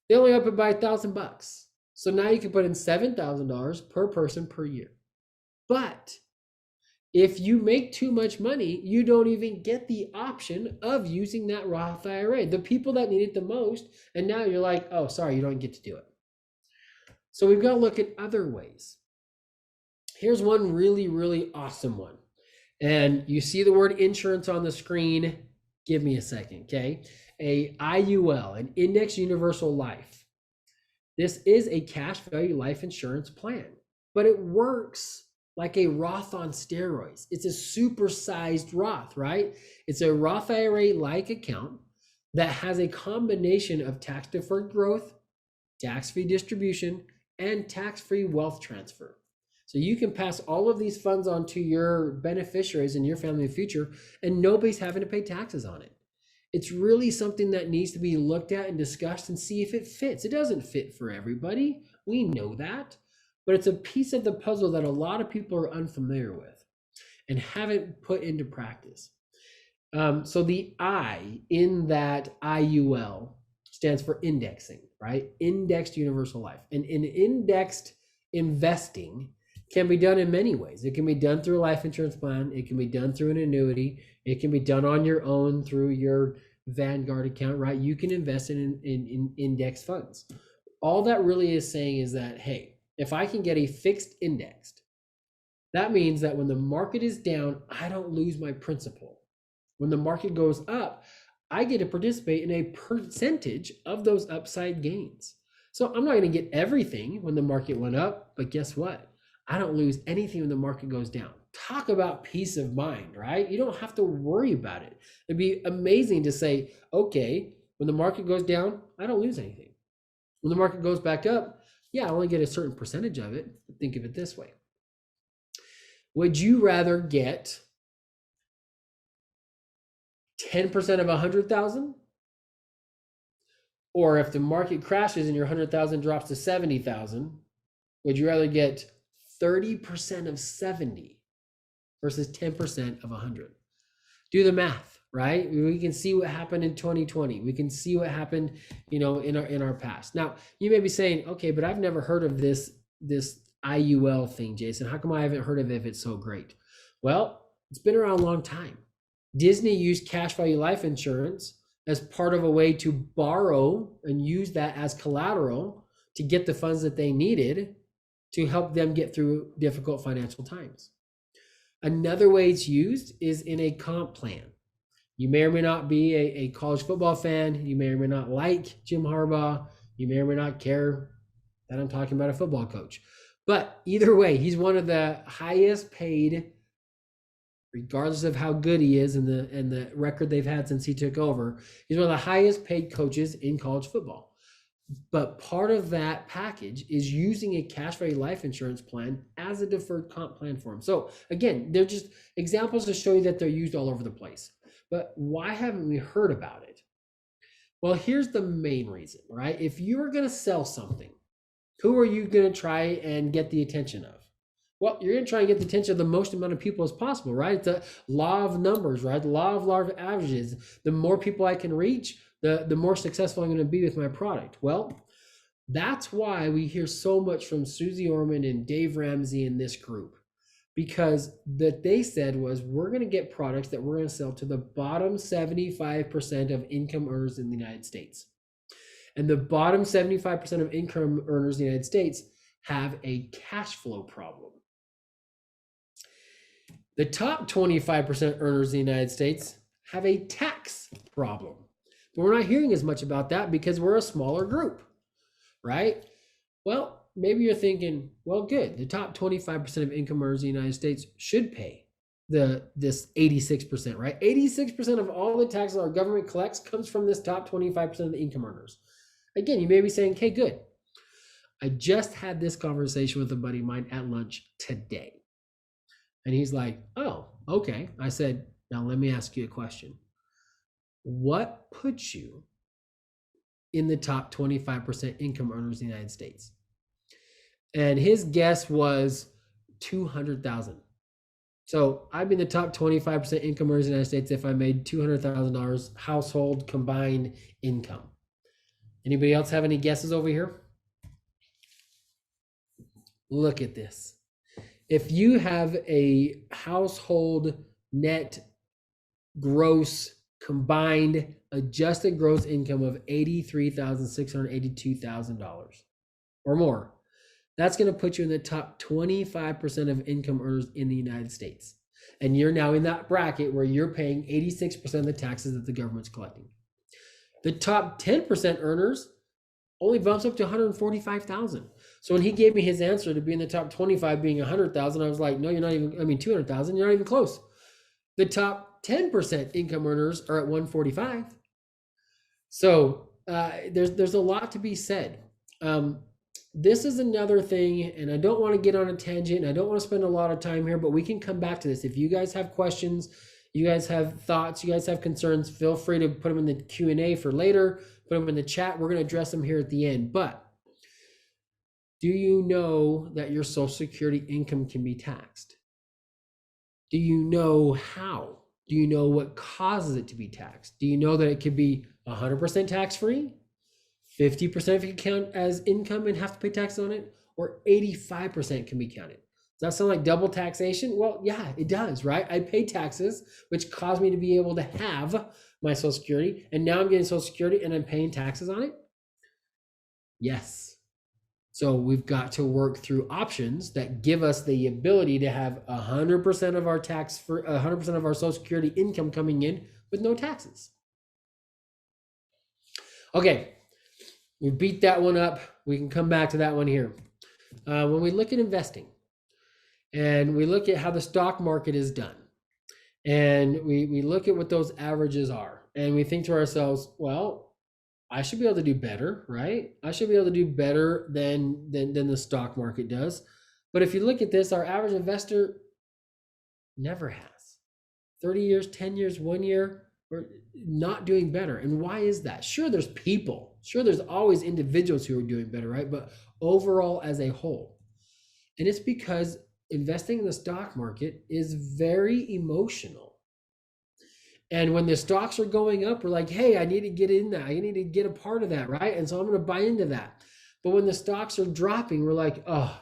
They only up it by $1,000. So now you can put in $7,000 per person per year. But if you make too much money, you don't even get the option of using that Roth IRA. The people that need it the most, and now you're like, oh, sorry, you don't get to do it. So we've got to look at other ways. Here's one really, really awesome one. And you see the word insurance on the screen. Give me a second, okay? A IUL, an Index Universal Life. This is a cash value life insurance plan, but it works like a Roth on steroids. It's a supersized Roth, right? It's a Roth IRA-like account that has a combination of tax-deferred growth, tax-free distribution, and tax-free wealth transfer. So you can pass all of these funds on to your beneficiaries in your family in the future, and nobody's having to pay taxes on it. It's really something that needs to be looked at and discussed and see if it fits. It doesn't fit for everybody. We know that. But it's a piece of the puzzle that a lot of people are unfamiliar with and haven't put into practice. So the I in that IUL stands for indexing, right? Indexed Universal Life. And in indexed investing can be done in many ways. It can be done through a life insurance plan. It can be done through an annuity. It can be done on your own through your Vanguard account, right? You can invest in index funds. All that really is saying is that, hey, if I can get a fixed indexed, that means that when the market is down, I don't lose my principal. When the market goes up, I get to participate in a percentage of those upside gains. So I'm not going to get everything when the market went up, but guess what? I don't lose anything when the market goes down. Talk about peace of mind, right? You don't have to worry about it. It'd be amazing to say, okay, when the market goes down, I don't lose anything. When the market goes back up, yeah, I only get a certain percentage of it. Think of it this way. Would you rather get 10% of 100,000? Or if the market crashes and your 100,000 drops to 70,000, would you rather get 30% of 70 versus 10% of 100? Do the math, right? We can see what happened in 2020. We can see what happened, in our past. Now, you may be saying, okay, but I've never heard of this IUL thing, Jason. How come I haven't heard of it if it's so great? Well, it's been around a long time. Disney used cash value life insurance as part of a way to borrow and use that as collateral to get the funds that they needed to help them get through difficult financial times. Another way it's used is in a comp plan. You may or may not be a college football fan. You may or may not like Jim Harbaugh. You may or may not care that I'm talking about a football coach. But either way, he's one of the highest paid, regardless of how good he is and the record they've had since he took over. He's one of the highest paid coaches in college football. But part of that package is using a cash value life insurance plan as a deferred comp plan for him. So again, they're just examples to show you that they're used all over the place. But why haven't we heard about it? Well, here's the main reason, right? If you're going to sell something, who are you going to try and get the attention of? Well, you're going to try and get the attention of the most amount of people as possible, right? It's a law of numbers, right? The law of large averages. The more people I can reach, the more successful I'm going to be with my product. Well, that's why we hear so much from Susie Orman and Dave Ramsey in this group, because that they said was, we're going to get products that we're going to sell to the bottom 75% of income earners in the United States. And the bottom 75% of income earners in the United States have a cash flow problem. The top 25% earners in the United States have a tax problem. But we're not hearing as much about that because we're a smaller group, right? Well, maybe you're thinking, well, good. The top 25% of income earners in the United States should pay this 86%, right? 86% of all the taxes our government collects comes from this top 25% of the income earners. Again, you may be saying, okay, good. I just had this conversation with a buddy of mine at lunch today. And he's like, oh, okay. I said, now let me ask you a question. What puts you in the top 25% income earners in the United States? And his guess was 200,000. So I'd be in the top 25% income earners in the United States if I made $200,000 household combined income. Anybody else have any guesses over here? Look at this. If you have a household net gross combined adjusted gross income of $83,682,000 or more, that's going to put you in the top 25% of income earners in the United States. And you're now in that bracket where you're paying 86% of the taxes that the government's collecting. The top 10% earners only bumps up to 145,000. So when he gave me his answer to be in the top 25 being 100,000, I was like, no, you're not even, 200,000, you're not even close. The top 10% income earners are at 145. So there's a lot to be said. This is another thing, and I don't want to get on a tangent, and I don't want to spend a lot of time here, but we can come back to this. If you guys have questions, you guys have thoughts, you guys have concerns, feel free to put them in the Q&A for later, put them in the chat. We're going to address them here at the end. But do you know that your Social Security income can be taxed? Do you know how? Do you know what causes it to be taxed? Do you know that it could be 100% tax-free? 50% if you count as income and have to pay tax on it, or 85% can be counted. Does that sound like double taxation? Well, yeah, it does, right? I pay taxes, which caused me to be able to have my Social Security, and now I'm getting Social Security and I'm paying taxes on it? Yes. So we've got to work through options that give us the ability to have 100% of our 100% of our Social Security income coming in with no taxes. Okay. We beat that one up. We can come back to that one here. When we look at investing and we look at how the stock market is done, and we look at what those averages are, and we think to ourselves, well, I should be able to do better, right? I should be able to do better than the stock market does. But if you look at this, our average investor never has. 30 years, 10 years, 1 year, we're not doing better. And why is that? Sure, there's people. Sure, there's always individuals who are doing better, right? But overall as a whole. And it's because investing in the stock market is very emotional. And when the stocks are going up, we're like, hey, I need to get in that. I need to get a part of that, right? And so I'm going to buy into that. But when the stocks are dropping, we're like, oh,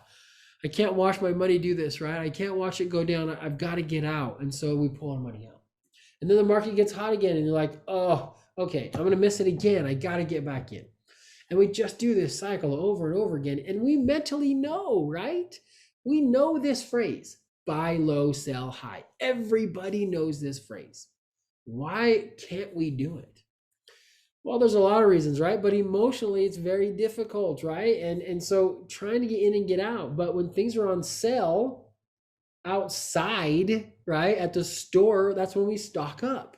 I can't watch my money do this, right? I can't watch it go down. I've got to get out. And so we pull our money out. And then the market gets hot again, and you're like, oh, okay, I'm going to miss it again. I got to get back in. And we just do this cycle over and over again. And we mentally know, right? We know this phrase, buy low, sell high. Everybody knows this phrase. Why can't we do it? Well, there's a lot of reasons, right? But emotionally, it's very difficult, right? And so trying to get in and get out. But when things are on sale outside, right, at the store, that's when we stock up.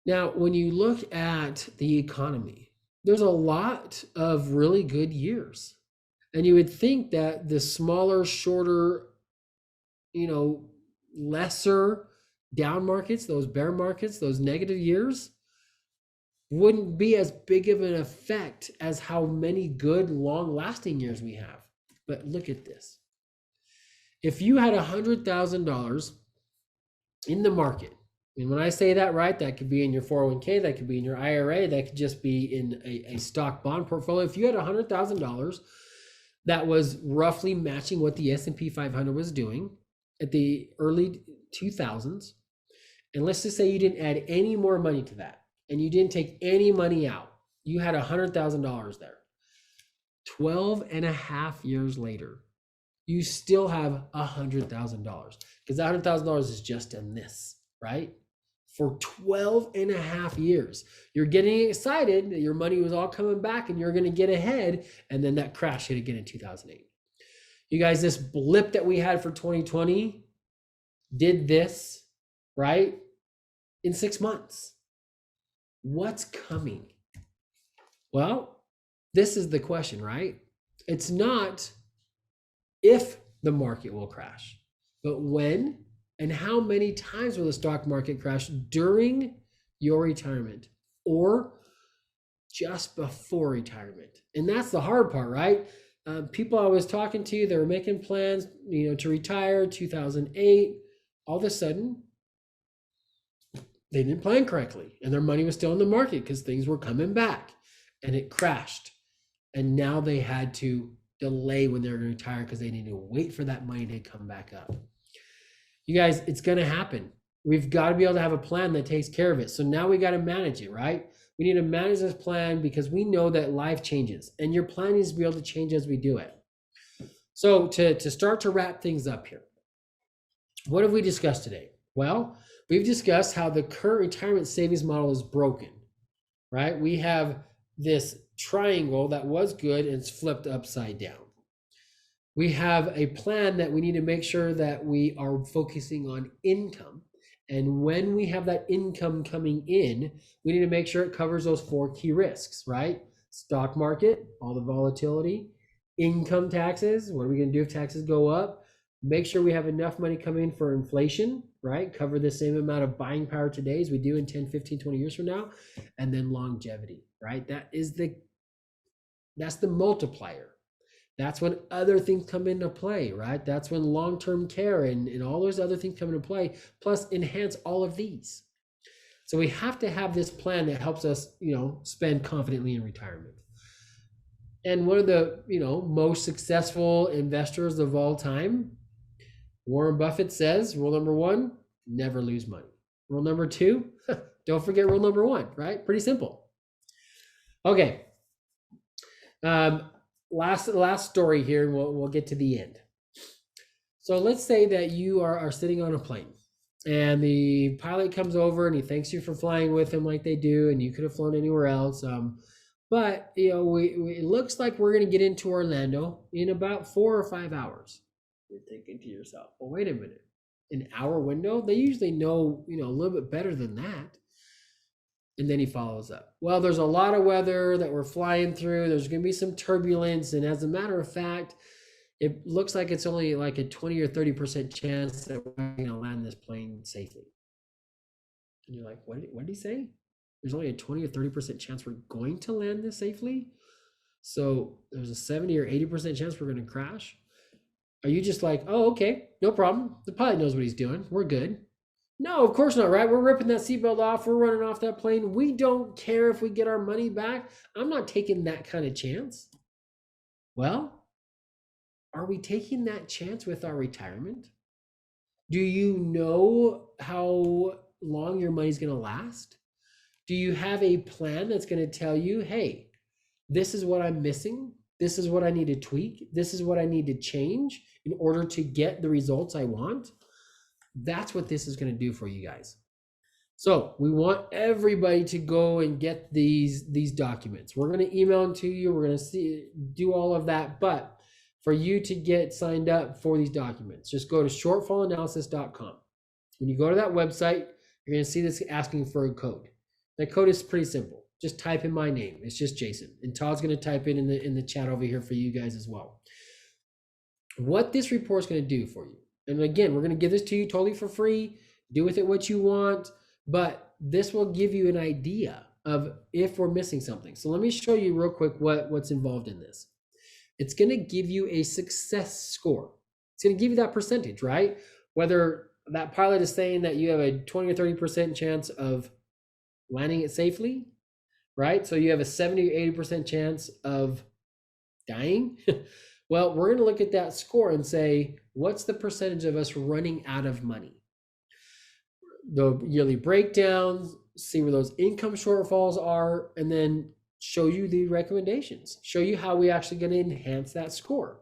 Now, when you look at the economy, there's a lot of really good years. And you would think that the smaller, shorter, lesser down markets, those bear markets, those negative years, wouldn't be as big of an effect as how many good, long-lasting years we have. But look at this. If you had $100,000 in the market, and when I say that, right, that could be in your 401k, that could be in your IRA, that could just be in a stock bond portfolio. If you had $100,000 that was roughly matching what the S&P 500 was doing at the early 2000s, and let's just say you didn't add any more money to that, and you didn't take any money out, you had $100,000 there. 12 and a half years later, you still have $100,000, because $100,000 is just in this, right? for 12 and a half years. You're getting excited that your money was all coming back and you're going to get ahead. And then that crash hit again in 2008. You guys, this blip that we had for 2020 did this, right? In 6 months. What's coming? Well, this is the question, right? It's not if the market will crash, but when and how many times will the stock market crash during your retirement or just before retirement? And that's the hard part, right? People I was talking to, they were making plans, to retire 2008. All of a sudden, they didn't plan correctly and their money was still in the market because things were coming back and it crashed. And now they had to delay when they're going to retire because they need to wait for that money to come back up. You guys, it's going to happen. We've got to be able to have a plan that takes care of it. So now we got to manage it, right? We need to manage this plan because we know that life changes and your plan needs to be able to change as we do it. So to start to wrap things up here, what have we discussed today? Well, we've discussed how the current retirement savings model is broken, right? We have this triangle that was good and it's flipped upside down. We have a plan that we need to make sure that we are focusing on income. And when we have that income coming in, we need to make sure it covers those 4 key risks, right? Stock market, all the volatility, income taxes. What are we going to do if taxes go up? Make sure we have enough money coming in for inflation, right? Cover the same amount of buying power today as we do in 10, 15, 20 years from now. And then longevity, right? That's the multiplier. That's when other things come into play, right? That's when long-term care and all those other things come into play, plus enhance all of these. So we have to have this plan that helps us, spend confidently in retirement. And one of the, most successful investors of all time, Warren Buffett says, rule number 1, never lose money. Rule number 2, don't forget rule number 1, right? Pretty simple. Okay. Last story here, and we'll get to the end. So let's say that you are sitting on a plane and the pilot comes over and he thanks you for flying with him like they do, and you could have flown anywhere else. But it looks like we're going to get into Orlando in about 4 or 5 hours. You're thinking to yourself, well, wait a minute, an hour window? They usually know, a little bit better than that. And then he follows up. Well, there's a lot of weather that we're flying through. There's going to be some turbulence. And as a matter of fact, it looks like it's only like a 20 or 30% chance that we're going to land this plane safely. And you're like, what did he say? There's only a 20 or 30% chance we're going to land this safely. So there's a 70 or 80% chance we're going to crash. Are you just like, oh, okay, no problem. The pilot knows what he's doing. We're good. No, of course not, right? We're ripping that seatbelt off. We're running off that plane. We don't care if we get our money back. I'm not taking that kind of chance. Well, are we taking that chance with our retirement? Do you know how long your money's going to last? Do you have a plan that's going to tell you, hey, this is what I'm missing. This is what I need to tweak. This is what I need to change in order to get the results I want. That's what this is going to do for you guys. So we want everybody to go and get these documents. We're going to email them to you. We're going to do all of that. But for you to get signed up for these documents, just go to shortfallanalysis.com. When you go to that website, you're going to see this asking for a code. That code is pretty simple. Just type in my name. It's just Jason. And Todd's going to type it in the chat over here for you guys as well. What this report is going to do for you. And again, we're going to give this to you totally for free. Do with it what you want. But this will give you an idea of if we're missing something. So let me show you real quick what's involved in this. It's going to give you a success score. It's going to give you that percentage, right? Whether that pilot is saying that you have a 20 or 30% chance of landing it safely, right? So you have a 70 or 80% chance of dying. Well, we're going to look at that score and say, what's the percentage of us running out of money? The yearly breakdowns, see where those income shortfalls are, and then show you the recommendations, show you how we actually going to enhance that score.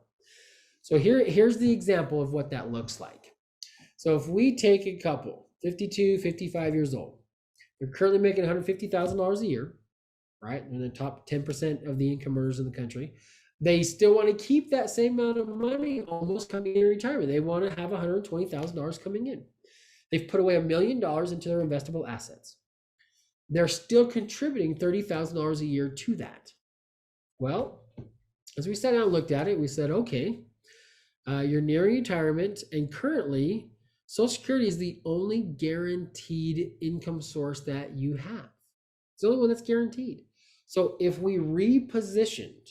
So here's the example of what that looks like. So if we take a couple, 52, 55 years old, they're currently making $150,000 a year, right? They're the top 10% of the income earners in the country. They still want to keep that same amount of money almost coming in retirement. They want to have $120,000 coming in. They've put away $1 million into their investable assets. They're still contributing $30,000 a year to that. Well, as we sat down and looked at it, we said, okay, you're nearing retirement, and currently Social Security is the only guaranteed income source that you have. It's the only one that's guaranteed. So if we repositioned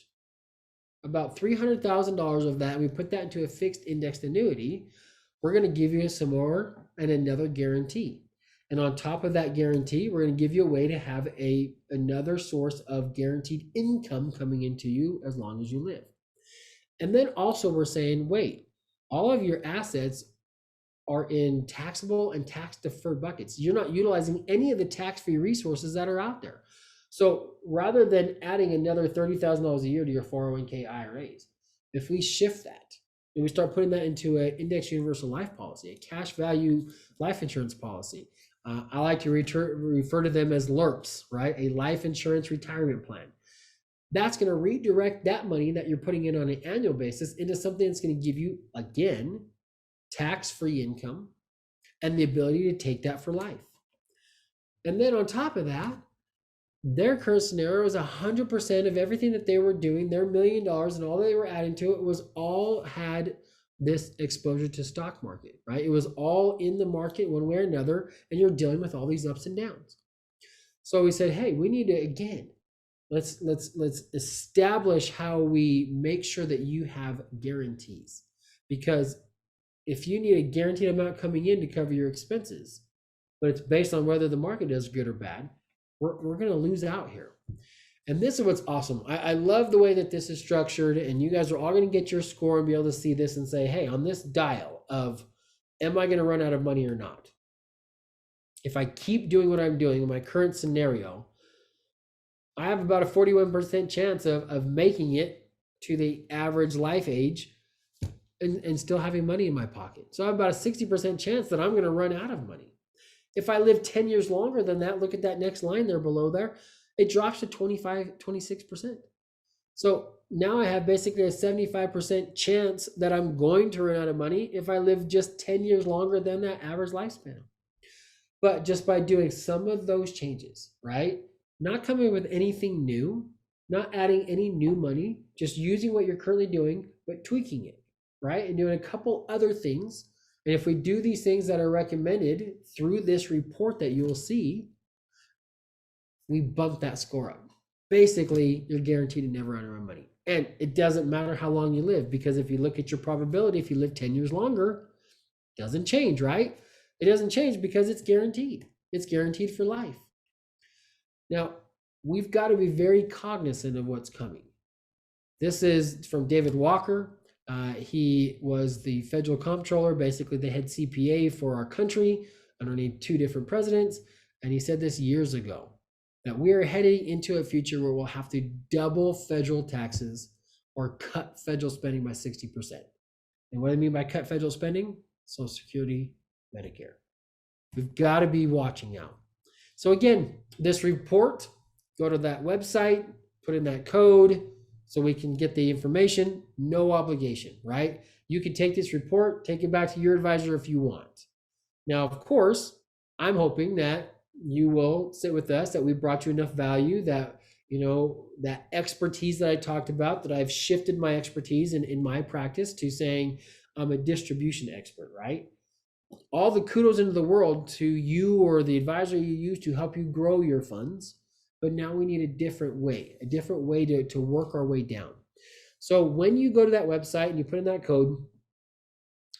about $300,000 of that, we put that into a fixed indexed annuity, we're going to give you some more and another guarantee. And on top of that guarantee, we're going to give you a way to have another source of guaranteed income coming into you as long as you live. And then also we're saying, wait, all of your assets are in taxable and tax deferred buckets. You're not utilizing any of the tax-free resources that are out there. So rather than adding another $30,000 a year to your 401k IRAs, if we shift that and we start putting that into an index universal life policy, a cash value life insurance policy, I like to refer to them as LIRPs, right? A life insurance retirement plan. That's going to redirect that money that you're putting in on an annual basis into something that's going to give you, again, tax-free income and the ability to take that for life. And then on top of that, their current scenario is 100% of everything that they were doing, their $1 million and all they were adding to it was all had this exposure to stock market, right? It was all in the market one way or another, and you're dealing with all these ups and downs. So we said, hey, we need to, again, let's establish how we make sure that you have guarantees, because if you need a guaranteed amount coming in to cover your expenses, but it's based on whether the market does good or bad, we're going to lose out here. And this is what's awesome. I love the way that this is structured, and you guys are all going to get your score and be able to see this and say, hey, on this dial of, am I going to run out of money or not? If I keep doing what I'm doing in my current scenario, I have about a 41% chance of making it to the average life age and still having money in my pocket. So I have about a 60% chance that I'm going to run out of money. If I live 10 years longer than that, look at that next line there below there, it drops to 26%. So now I have basically a 75% chance that I'm going to run out of money if I live just 10 years longer than that average lifespan. But just by doing some of those changes, right? Not coming with anything new, not adding any new money, just using what you're currently doing, but tweaking it, right? And doing a couple other things. And if we do these things that are recommended through this report that you will see, we bump that score up. Basically, you're guaranteed to never run out of money. And it doesn't matter how long you live, because if you look at your probability, if you live 10 years longer, it doesn't change, right? It doesn't change because it's guaranteed. It's guaranteed for life. Now, we've got to be very cognizant of what's coming. This is from David Walker. He was the federal comptroller, basically the head CPA for our country underneath two different presidents. And he said this years ago, that we are heading into a future where we'll have to double federal taxes or cut federal spending by 60%. And what I mean by cut federal spending? Social Security, Medicare. We've got to be watching out. So again, this report, go to that website, put in that code so we can get the information, no obligation, right? You can take this report, take it back to your advisor if you want. Now, of course, I'm hoping that you will sit with us, that we brought you enough value, that, you know, that expertise that I talked about, that I've shifted my expertise in my practice to saying I'm a distribution expert, right? All the kudos into the world to you or the advisor you use to help you grow your funds. But now we need a different way to work our way down. So when you go to that website and you put in that code,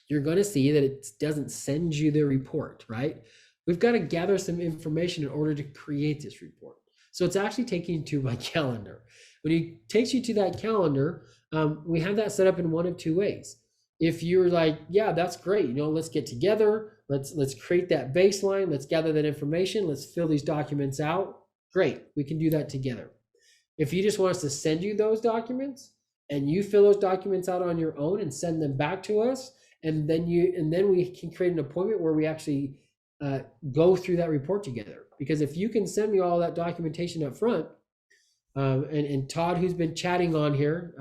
you're going to see that it doesn't send you the report, right? We've got to gather some information in order to create this report. So it's actually taking you to my calendar. When it takes you to that calendar, we have that set up in one of two ways. If you're like, yeah, that's great, you know, let's get together, let's create that baseline, let's gather that information, let's fill these documents out. Great, we can do that together. If you just want us to send you those documents and you fill those documents out on your own and send them back to us, and then we can create an appointment where we actually go through that report together. Because if you can send me all that documentation up front, and Todd, who's been chatting on here,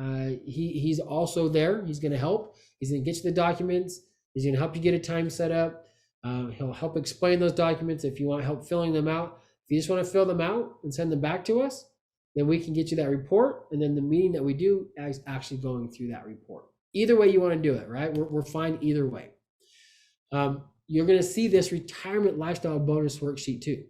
he's also there. He's going to help. He's going to get you the documents. He's going to help you get a time set up. He'll help explain those documents if you want help filling them out. If you just want to fill them out and send them back to us, then we can get you that report. And then the meeting that we do is actually going through that report. Either way you want to do it, right? We're fine either way. You're going to see this retirement lifestyle bonus worksheet too.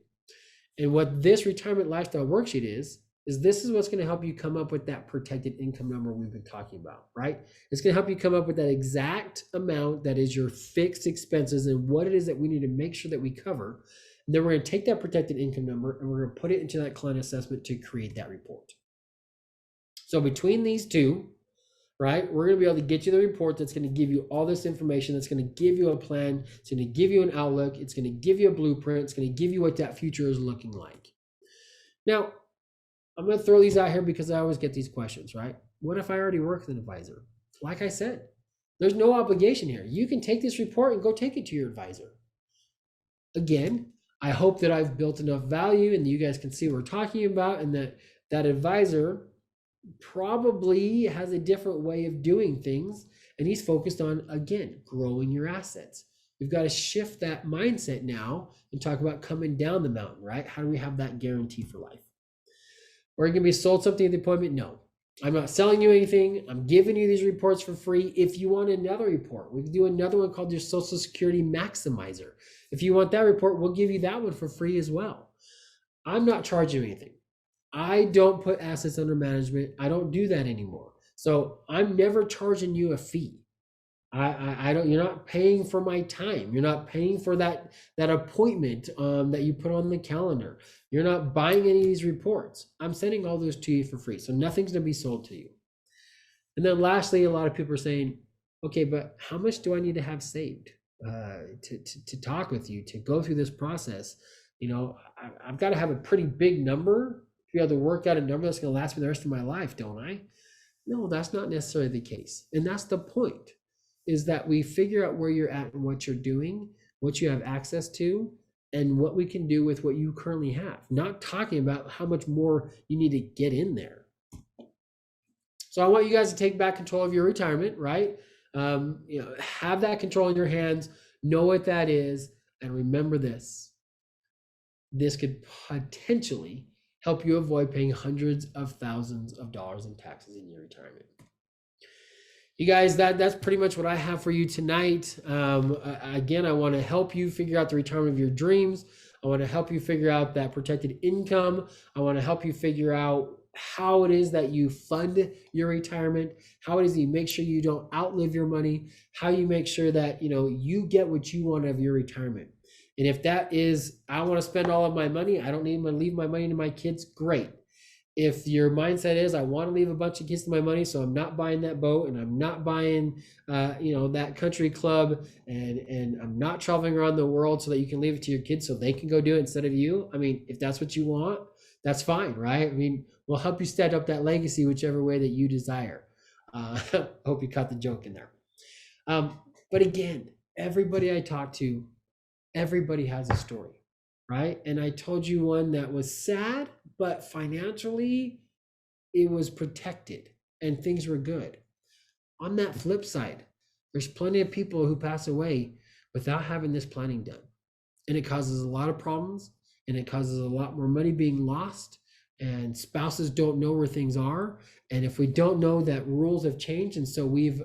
And what this retirement lifestyle worksheet is this is what's going to help you come up with that protected income number we've been talking about, right? It's going to help you come up with that exact amount that is your fixed expenses and what it is that we need to make sure that we cover. And then we're going to take that protected income number and we're going to put it into that client assessment to create that report. So between these two, right, we're going to be able to get you the report that's going to give you all this information, that's going to give you a plan, it's going to give you an outlook, it's going to give you a blueprint, it's going to give you what that future is looking like. Now, I'm going to throw these out here because I always get these questions, right? What if I already work with an advisor? Like I said, there's no obligation here. You can take this report and go take it to your advisor. Again, I hope that I've built enough value and you guys can see what we're talking about, and that advisor probably has a different way of doing things, and he's focused on, again, growing your assets. We've got to shift that mindset now and talk about coming down the mountain, right? How do we have that guarantee for life? Are you going to be sold something at the appointment? No, I'm not selling you anything. I'm giving you these reports for free. If you want another report, we can do another one called your Social Security Maximizer. If you want that report, we'll give you that one for free as well. I'm not charging you anything. I don't put assets under management. I don't do that anymore. So I'm never charging you a fee. I don't, you're not paying for my time. You're not paying for that appointment that you put on the calendar. You're not buying any of these reports. I'm sending all those to you for free. So nothing's going to be sold to you. And then lastly, a lot of people are saying, okay, but how much do I need to have saved to talk with you, to go through this process? You know, I've got to have a pretty big number to be able to work out a number that's going to last me the rest of my life, don't I? No, that's not necessarily the case. And that's the point, is that we figure out where you're at and what you're doing, what you have access to, and what we can do with what you currently have. Not talking about how much more you need to get in there. So I want you guys to take back control of your retirement, right? You know, have that control in your hands, know what that is, and remember this. This could potentially help you avoid paying hundreds of thousands of dollars in taxes in your retirement. You guys, that's pretty much what I have for you tonight. Again, I want to help you figure out the retirement of your dreams. I want to help you figure out that protected income. I want to help you figure out how it is that you fund your retirement, how it is that you make sure you don't outlive your money, how you make sure that, you know, you get what you want of your retirement. And if that is, I want to spend all of my money, I don't need to leave my money to my kids, great. If your mindset is, I want to leave a bunch of kids to my money, so I'm not buying that boat, and I'm not buying, you know, that country club, and I'm not traveling around the world so that you can leave it to your kids so they can go do it instead of you. I mean, if that's what you want, that's fine, right? I mean, we'll help you set up that legacy whichever way that you desire. Hope you caught the joke in there. But again, everybody I talk to, everybody has a story, right? And I told you one that was sad, but financially it was protected and things were good. On that flip side, there's plenty of people who pass away without having this planning done. And it causes a lot of problems, and it causes a lot more money being lost, and spouses don't know where things are. And if we don't know that rules have changed, and so we've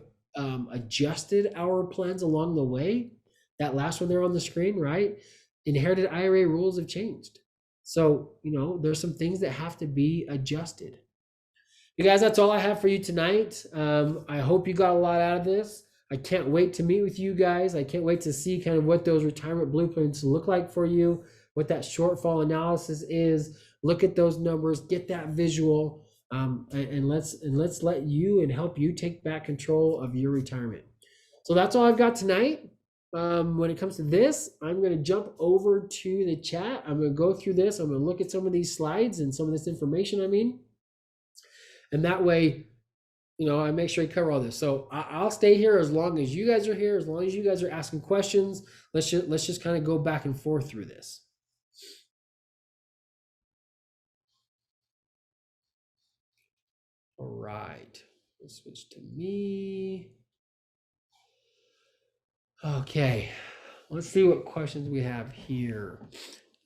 adjusted our plans along the way, that last one there on the screen, right? Inherited IRA rules have changed. So, you know, there's some things that have to be adjusted. You guys, that's all I have for you tonight. I hope you got a lot out of this. I can't wait to meet with you guys. I can't wait to see kind of what those retirement blueprints look like for you, what that shortfall analysis is. Look at those numbers, get that visual, and let's let you and help you take back control of your retirement. So that's all I've got tonight. When it comes to this, I'm going to jump over to the chat. I'm going to go through this. I'm going to look at some of these slides and some of this information, and that way I make sure I cover all this. So I'll stay here as long as you guys are here, as long as you guys are asking questions. Let's just kind of go back and forth through this. All right, let's switch to me. Okay, let's see what questions we have here.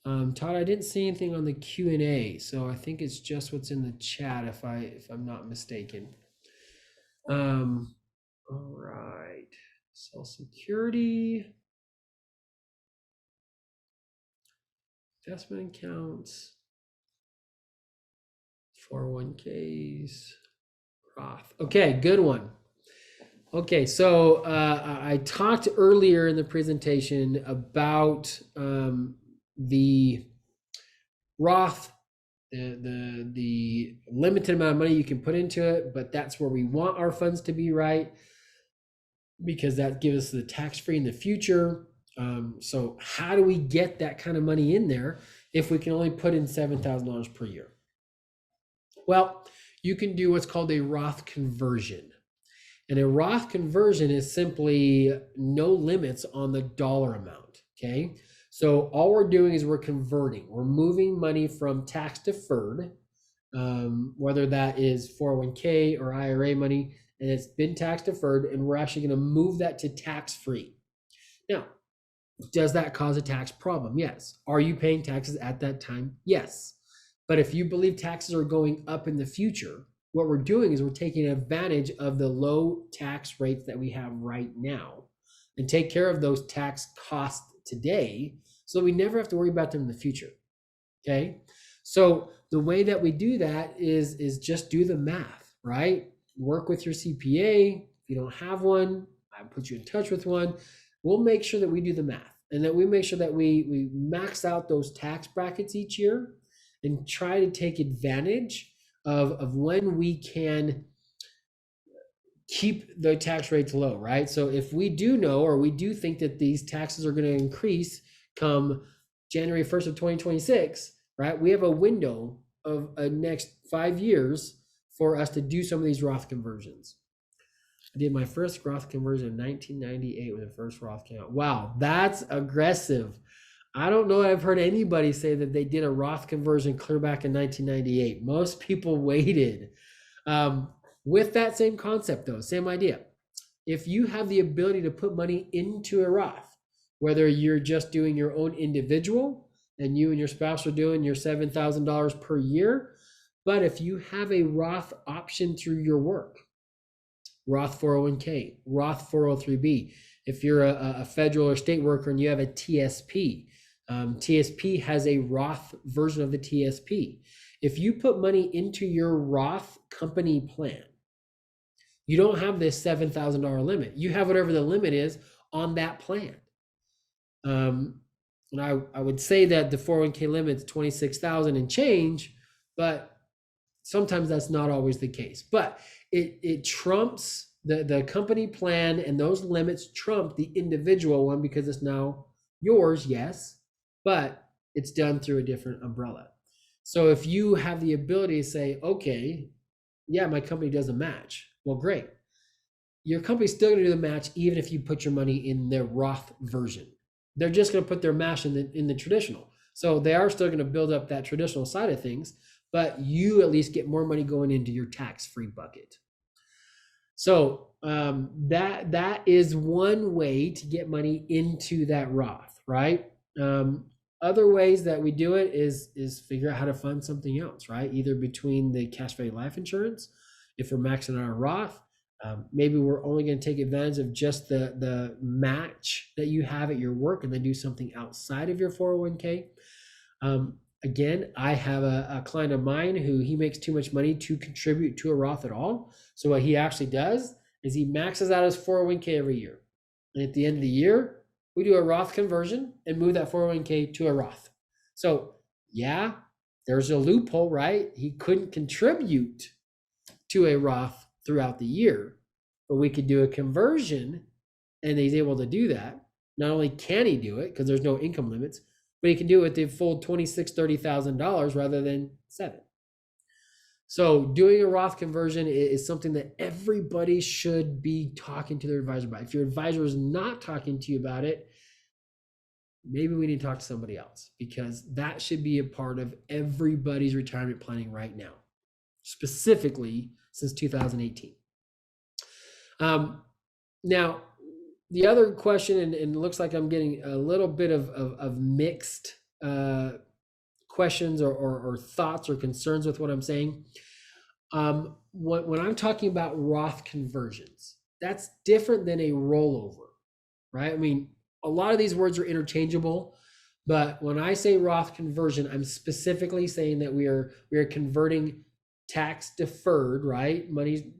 Todd, I didn't see anything on the Q&A, so I think it's just what's in the chat if I'm not mistaken. All right, Social Security, investment accounts, 401ks, Roth. Okay, good one. Okay, so I talked earlier in the presentation about the Roth, the limited amount of money you can put into it, but that's where we want our funds to be, right? Because that gives us the tax-free in the future. So how do we get that kind of money in there if we can only put in $7,000 per year? Well, you can do what's called a Roth conversion. And a Roth conversion is simply no limits on the dollar amount, okay? So all we're doing is we're converting. We're moving money from tax deferred, whether that is 401k or IRA money, and it's been tax deferred, and we're actually going to move that to tax free. Now, does that cause a tax problem? Yes. Are you paying taxes at that time? Yes. But if you believe taxes are going up in the future, what we're doing is we're taking advantage of the low tax rates that we have right now and take care of those tax costs today so we never have to worry about them in the future. Okay. So the way that we do that is just do the math, right? Work with your CPA. If you don't have one, I put you in touch with one. We'll make sure that we do the math and that we make sure that we max out those tax brackets each year and try to take advantage of when we can keep the tax rates low, right? So if we do know, or we do think that these taxes are going to increase come January 1st of 2026, right? We have a window of a next 5 years for us to do some of these Roth conversions. I did my first Roth conversion in 1998 with the first Roth account. Wow, that's aggressive. I don't know I've heard anybody say that they did a Roth conversion clear back in 1998. Most people waited. With that same concept though, same idea. If you have the ability to put money into a Roth, whether you're just doing your own individual and you and your spouse are doing your $7,000 per year, but if you have a Roth option through your work, Roth 401k, Roth 403b, if you're a federal or state worker and you have a TSP, TSP has a Roth version of the TSP. If you put money into your Roth company plan, you don't have this $7,000 limit. You have whatever the limit is on that plan. And I would say that the 401k limit is 26,000 and change, but sometimes that's not always the case. But it trumps the company plan, and those limits trump the individual one because it's now yours, yes, but it's done through a different umbrella. So if you have the ability to say, okay, yeah, my company doesn't match. Well, great. Your company's still going to do the match even if you put your money in their Roth version. They're just going to put their match in the traditional. So they are still going to build up that traditional side of things, but you at least get more money going into your tax-free bucket. So that is one way to get money into that Roth, right? Other ways that we do it is figure out how to fund something else, right? Either between the cash value life insurance, if we're maxing out our Roth, maybe we're only going to take advantage of just the match that you have at your work and then do something outside of your 401k. Again, I have a client of mine who he makes too much money to contribute to a Roth at all. So what he actually does is he maxes out his 401k every year. And at the end of the year, we do a Roth conversion and move that 401k to a Roth. So yeah, there's a loophole, right? He couldn't contribute to a Roth throughout the year, but we could do a conversion and he's able to do that. Not only can he do it because there's no income limits, but he can do it with the full $26,000, $30,000 rather than $7,000. So doing a Roth conversion is something that everybody should be talking to their advisor about. If your advisor is not talking to you about it, maybe we need to talk to somebody else, because that should be a part of everybody's retirement planning right now, specifically since 2018. Now, the other question, and it looks like I'm getting a little bit of mixed questions or thoughts or concerns with what I'm saying. When I'm talking about Roth conversions, that's different than a rollover, right? I mean, a lot of these words are interchangeable, but when I say Roth conversion, I'm specifically saying that we are converting tax deferred, right, money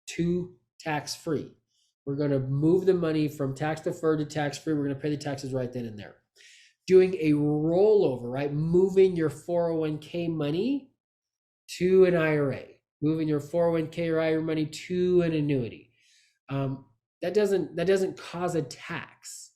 to tax free. We're going to move the money from tax deferred to tax free. We're going to pay the taxes right then and there. Doing a rollover, right, moving your 401k money to an IRA, moving your 401k or IRA money to an annuity. That doesn't cause a tax.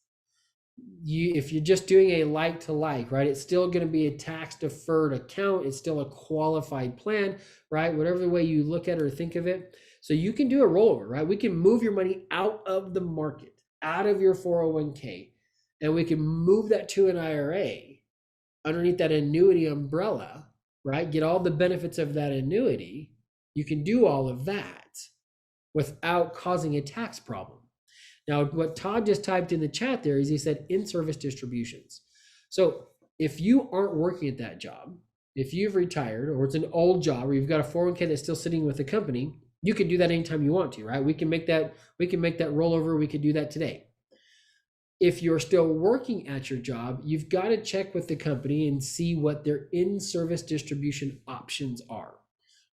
If you're just doing a like to like, right, it's still going to be a tax deferred account. It's still a qualified plan, right? Whatever the way you look at it or think of it. So you can do a rollover, right? We can move your money out of the market, out of your 401k, and we can move that to an IRA underneath that annuity umbrella, right? Get all the benefits of that annuity. You can do all of that without causing a tax problem. Now, what Todd just typed in the chat there is he said in-service distributions. So if you aren't working at that job, if you've retired or it's an old job or you've got a 401k that's still sitting with the company, you can do that anytime you want to, right? We can make that rollover. We could do that today. If you're still working at your job, you've got to check with the company and see what their in-service distribution options are.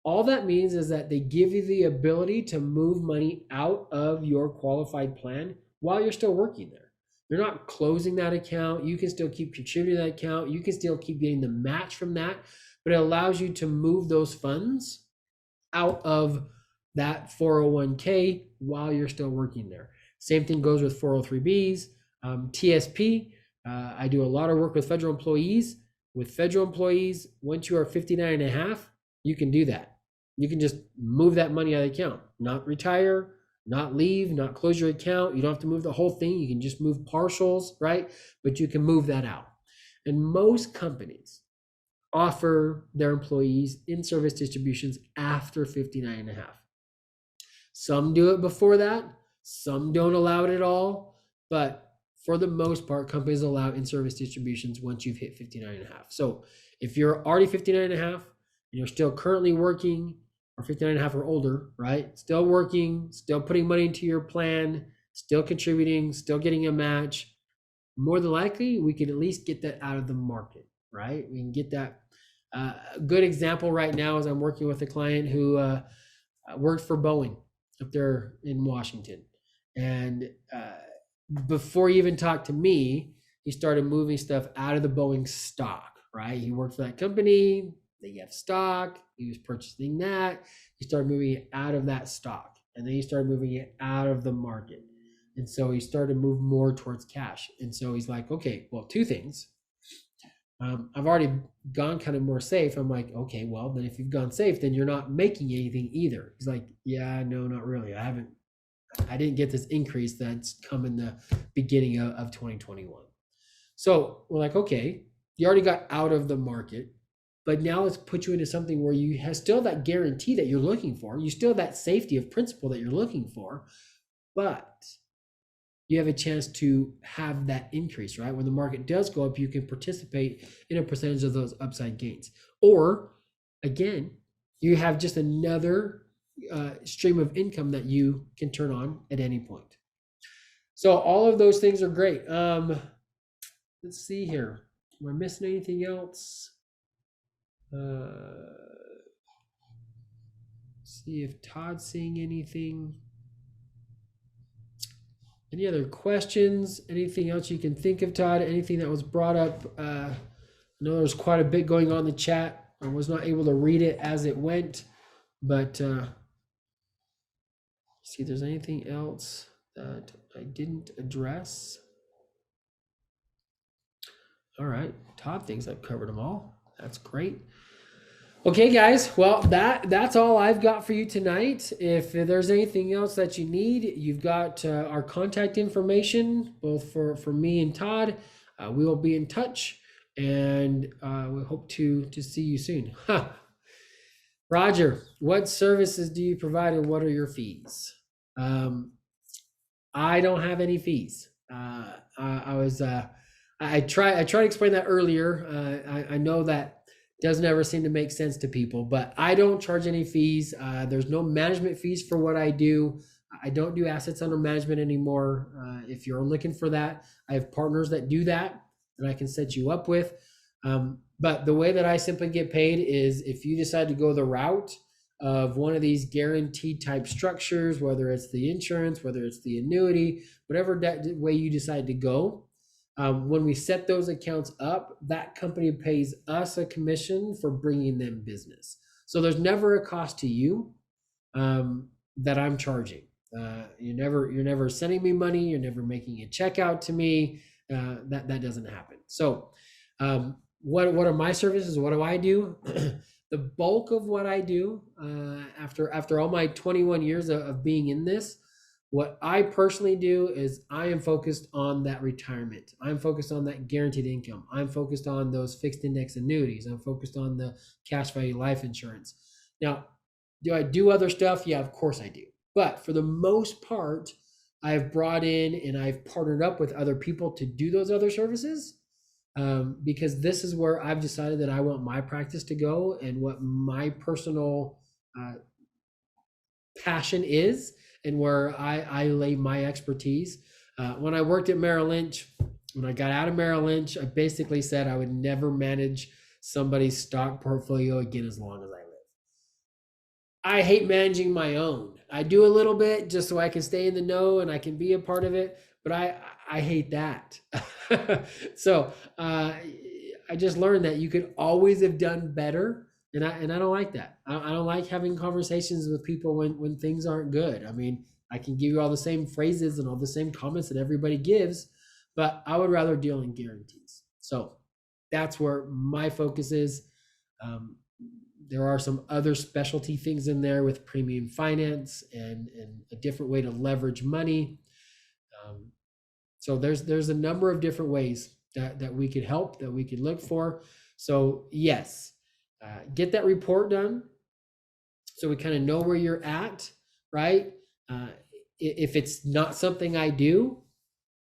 All that means is that they give you the ability to move money out of your qualified plan while you're still working there. You're not closing that account. You can still keep contributing to that account. You can still keep getting the match from that, but it allows you to move those funds out of that 401k while you're still working there. Same thing goes with 403bs, TSP. I do a lot of work with federal employees. With federal employees, once you are 59 and a half, you can do that. You can just move that money out of the account, not retire, not leave, not close your account. You don't have to move the whole thing. You can just move partials, right? But you can move that out. And most companies offer their employees in-service distributions after 59 and a half. Some do it before that. Some don't allow it at all. But for the most part, companies allow in-service distributions once you've hit 59 and a half. So if you're already 59 and a half, and you're still currently working, or 59 and a half or older, right? Still working, still putting money into your plan, still contributing, still getting a match, more than likely, we can at least get that out of the market, right? We can get that. A good example right now is I'm working with a client who worked for Boeing up there in Washington. And before he even talked to me, he started moving stuff out of the Boeing stock, right? He worked for that company. They have stock. He was purchasing that. He started moving it out of that stock, and then he started moving it out of the market. And so he started to move more towards cash. And so he's like, okay, well, two things. I've already gone kind of more safe. I'm like, okay, well, then if you've gone safe, then you're not making anything either. He's like, yeah, no, not really. I didn't get this increase that's come in the beginning of 2021. So we're like, okay, you already got out of the market. But now let's put you into something where you have still that guarantee that you're looking for. You still have that safety of principle that you're looking for, but you have a chance to have that increase, right? When the market does go up, you can participate in a percentage of those upside gains. Or again, you have just another stream of income that you can turn on at any point. So all of those things are great. Let's see here. Am I missing anything else? See if Todd's seeing anything. Any other questions? Anything else you can think of, Todd? Anything that was brought up? I know there's quite a bit going on in the chat. I was not able to read it as it went, but see if there's anything else that I didn't address. All right, Todd thinks I've covered them all. That's great. Okay, guys. Well, that's all I've got for you tonight. If there's anything else that you need, you've got our contact information, both for me and Todd. We will be in touch, and we hope to see you soon. Huh. Roger, what services do you provide, and what are your fees? Um, I don't have any fees. I was I try to explain that earlier. I know that doesn't ever seem to make sense to people, but I don't charge any fees. There's no management fees for what I do. I don't do assets under management anymore. If you're looking for that, I have partners that do that I can set you up with. But the way that I simply get paid is if you decide to go the route of one of these guaranteed type structures, whether it's the insurance, whether it's the annuity, whatever way you decide to go. When we set those accounts up, that company pays us a commission for bringing them business. So there's never a cost to you that I'm charging. You're never sending me money. You're never making a check out to me. That doesn't happen. So what are my services? What do I do? The bulk of what I do after all my 21 years of being in this, what I personally do is I am focused on that retirement. I'm focused on that guaranteed income. I'm focused on those fixed index annuities. I'm focused on the cash value life insurance. Now, do I do other stuff? Yeah, of course I do. But for the most part, I've brought in and I've partnered up with other people to do those other services because this is where I've decided that I want my practice to go and what my personal passion is and where I lay my expertise. When I worked at Merrill Lynch, when I got out of Merrill Lynch, I basically said I would never manage somebody's stock portfolio again as long as I live. I hate managing my own. I do a little bit just so I can stay in the know and I can be a part of it, but I hate that. So I just learned that you could always have done better, and I don't like that. I don't like having conversations with people when things aren't good. I mean, I can give you all the same phrases and all the same comments that everybody gives, but I would rather deal in guarantees. So that's where my focus is. There are some other specialty things in there with premium finance and a different way to leverage money. So there's a number of different ways that we could help, that we could look for. So yes, get that report done so we kind of know where you're at, right? If it's not something I do,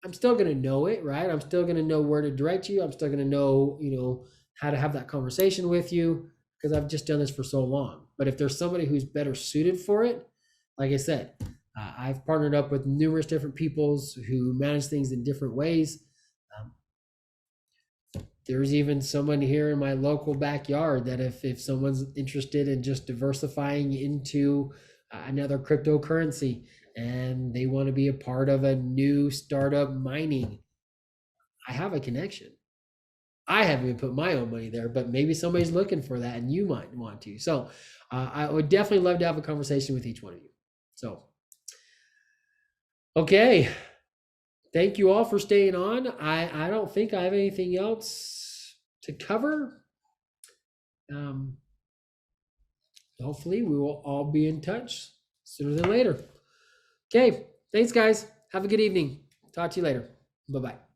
I'm still going to know it, right? I'm still going to know where to direct you. I'm still going to know, how to have that conversation with you because I've just done this for so long. But if there's somebody who's better suited for it, like I said, I've partnered up with numerous different peoples who manage things in different ways. There's even someone here in my local backyard that if someone's interested in just diversifying into another cryptocurrency and they want to be a part of a new startup mining, I have a connection. I haven't even put my own money there, but maybe somebody's looking for that and you might want to. So I would definitely love to have a conversation with each one of you. So, okay. Thank you all for staying on. I don't think I have anything else to cover. Hopefully we will all be in touch sooner than later. Okay. Thanks, guys. Have a good evening. Talk to you later. Bye-bye.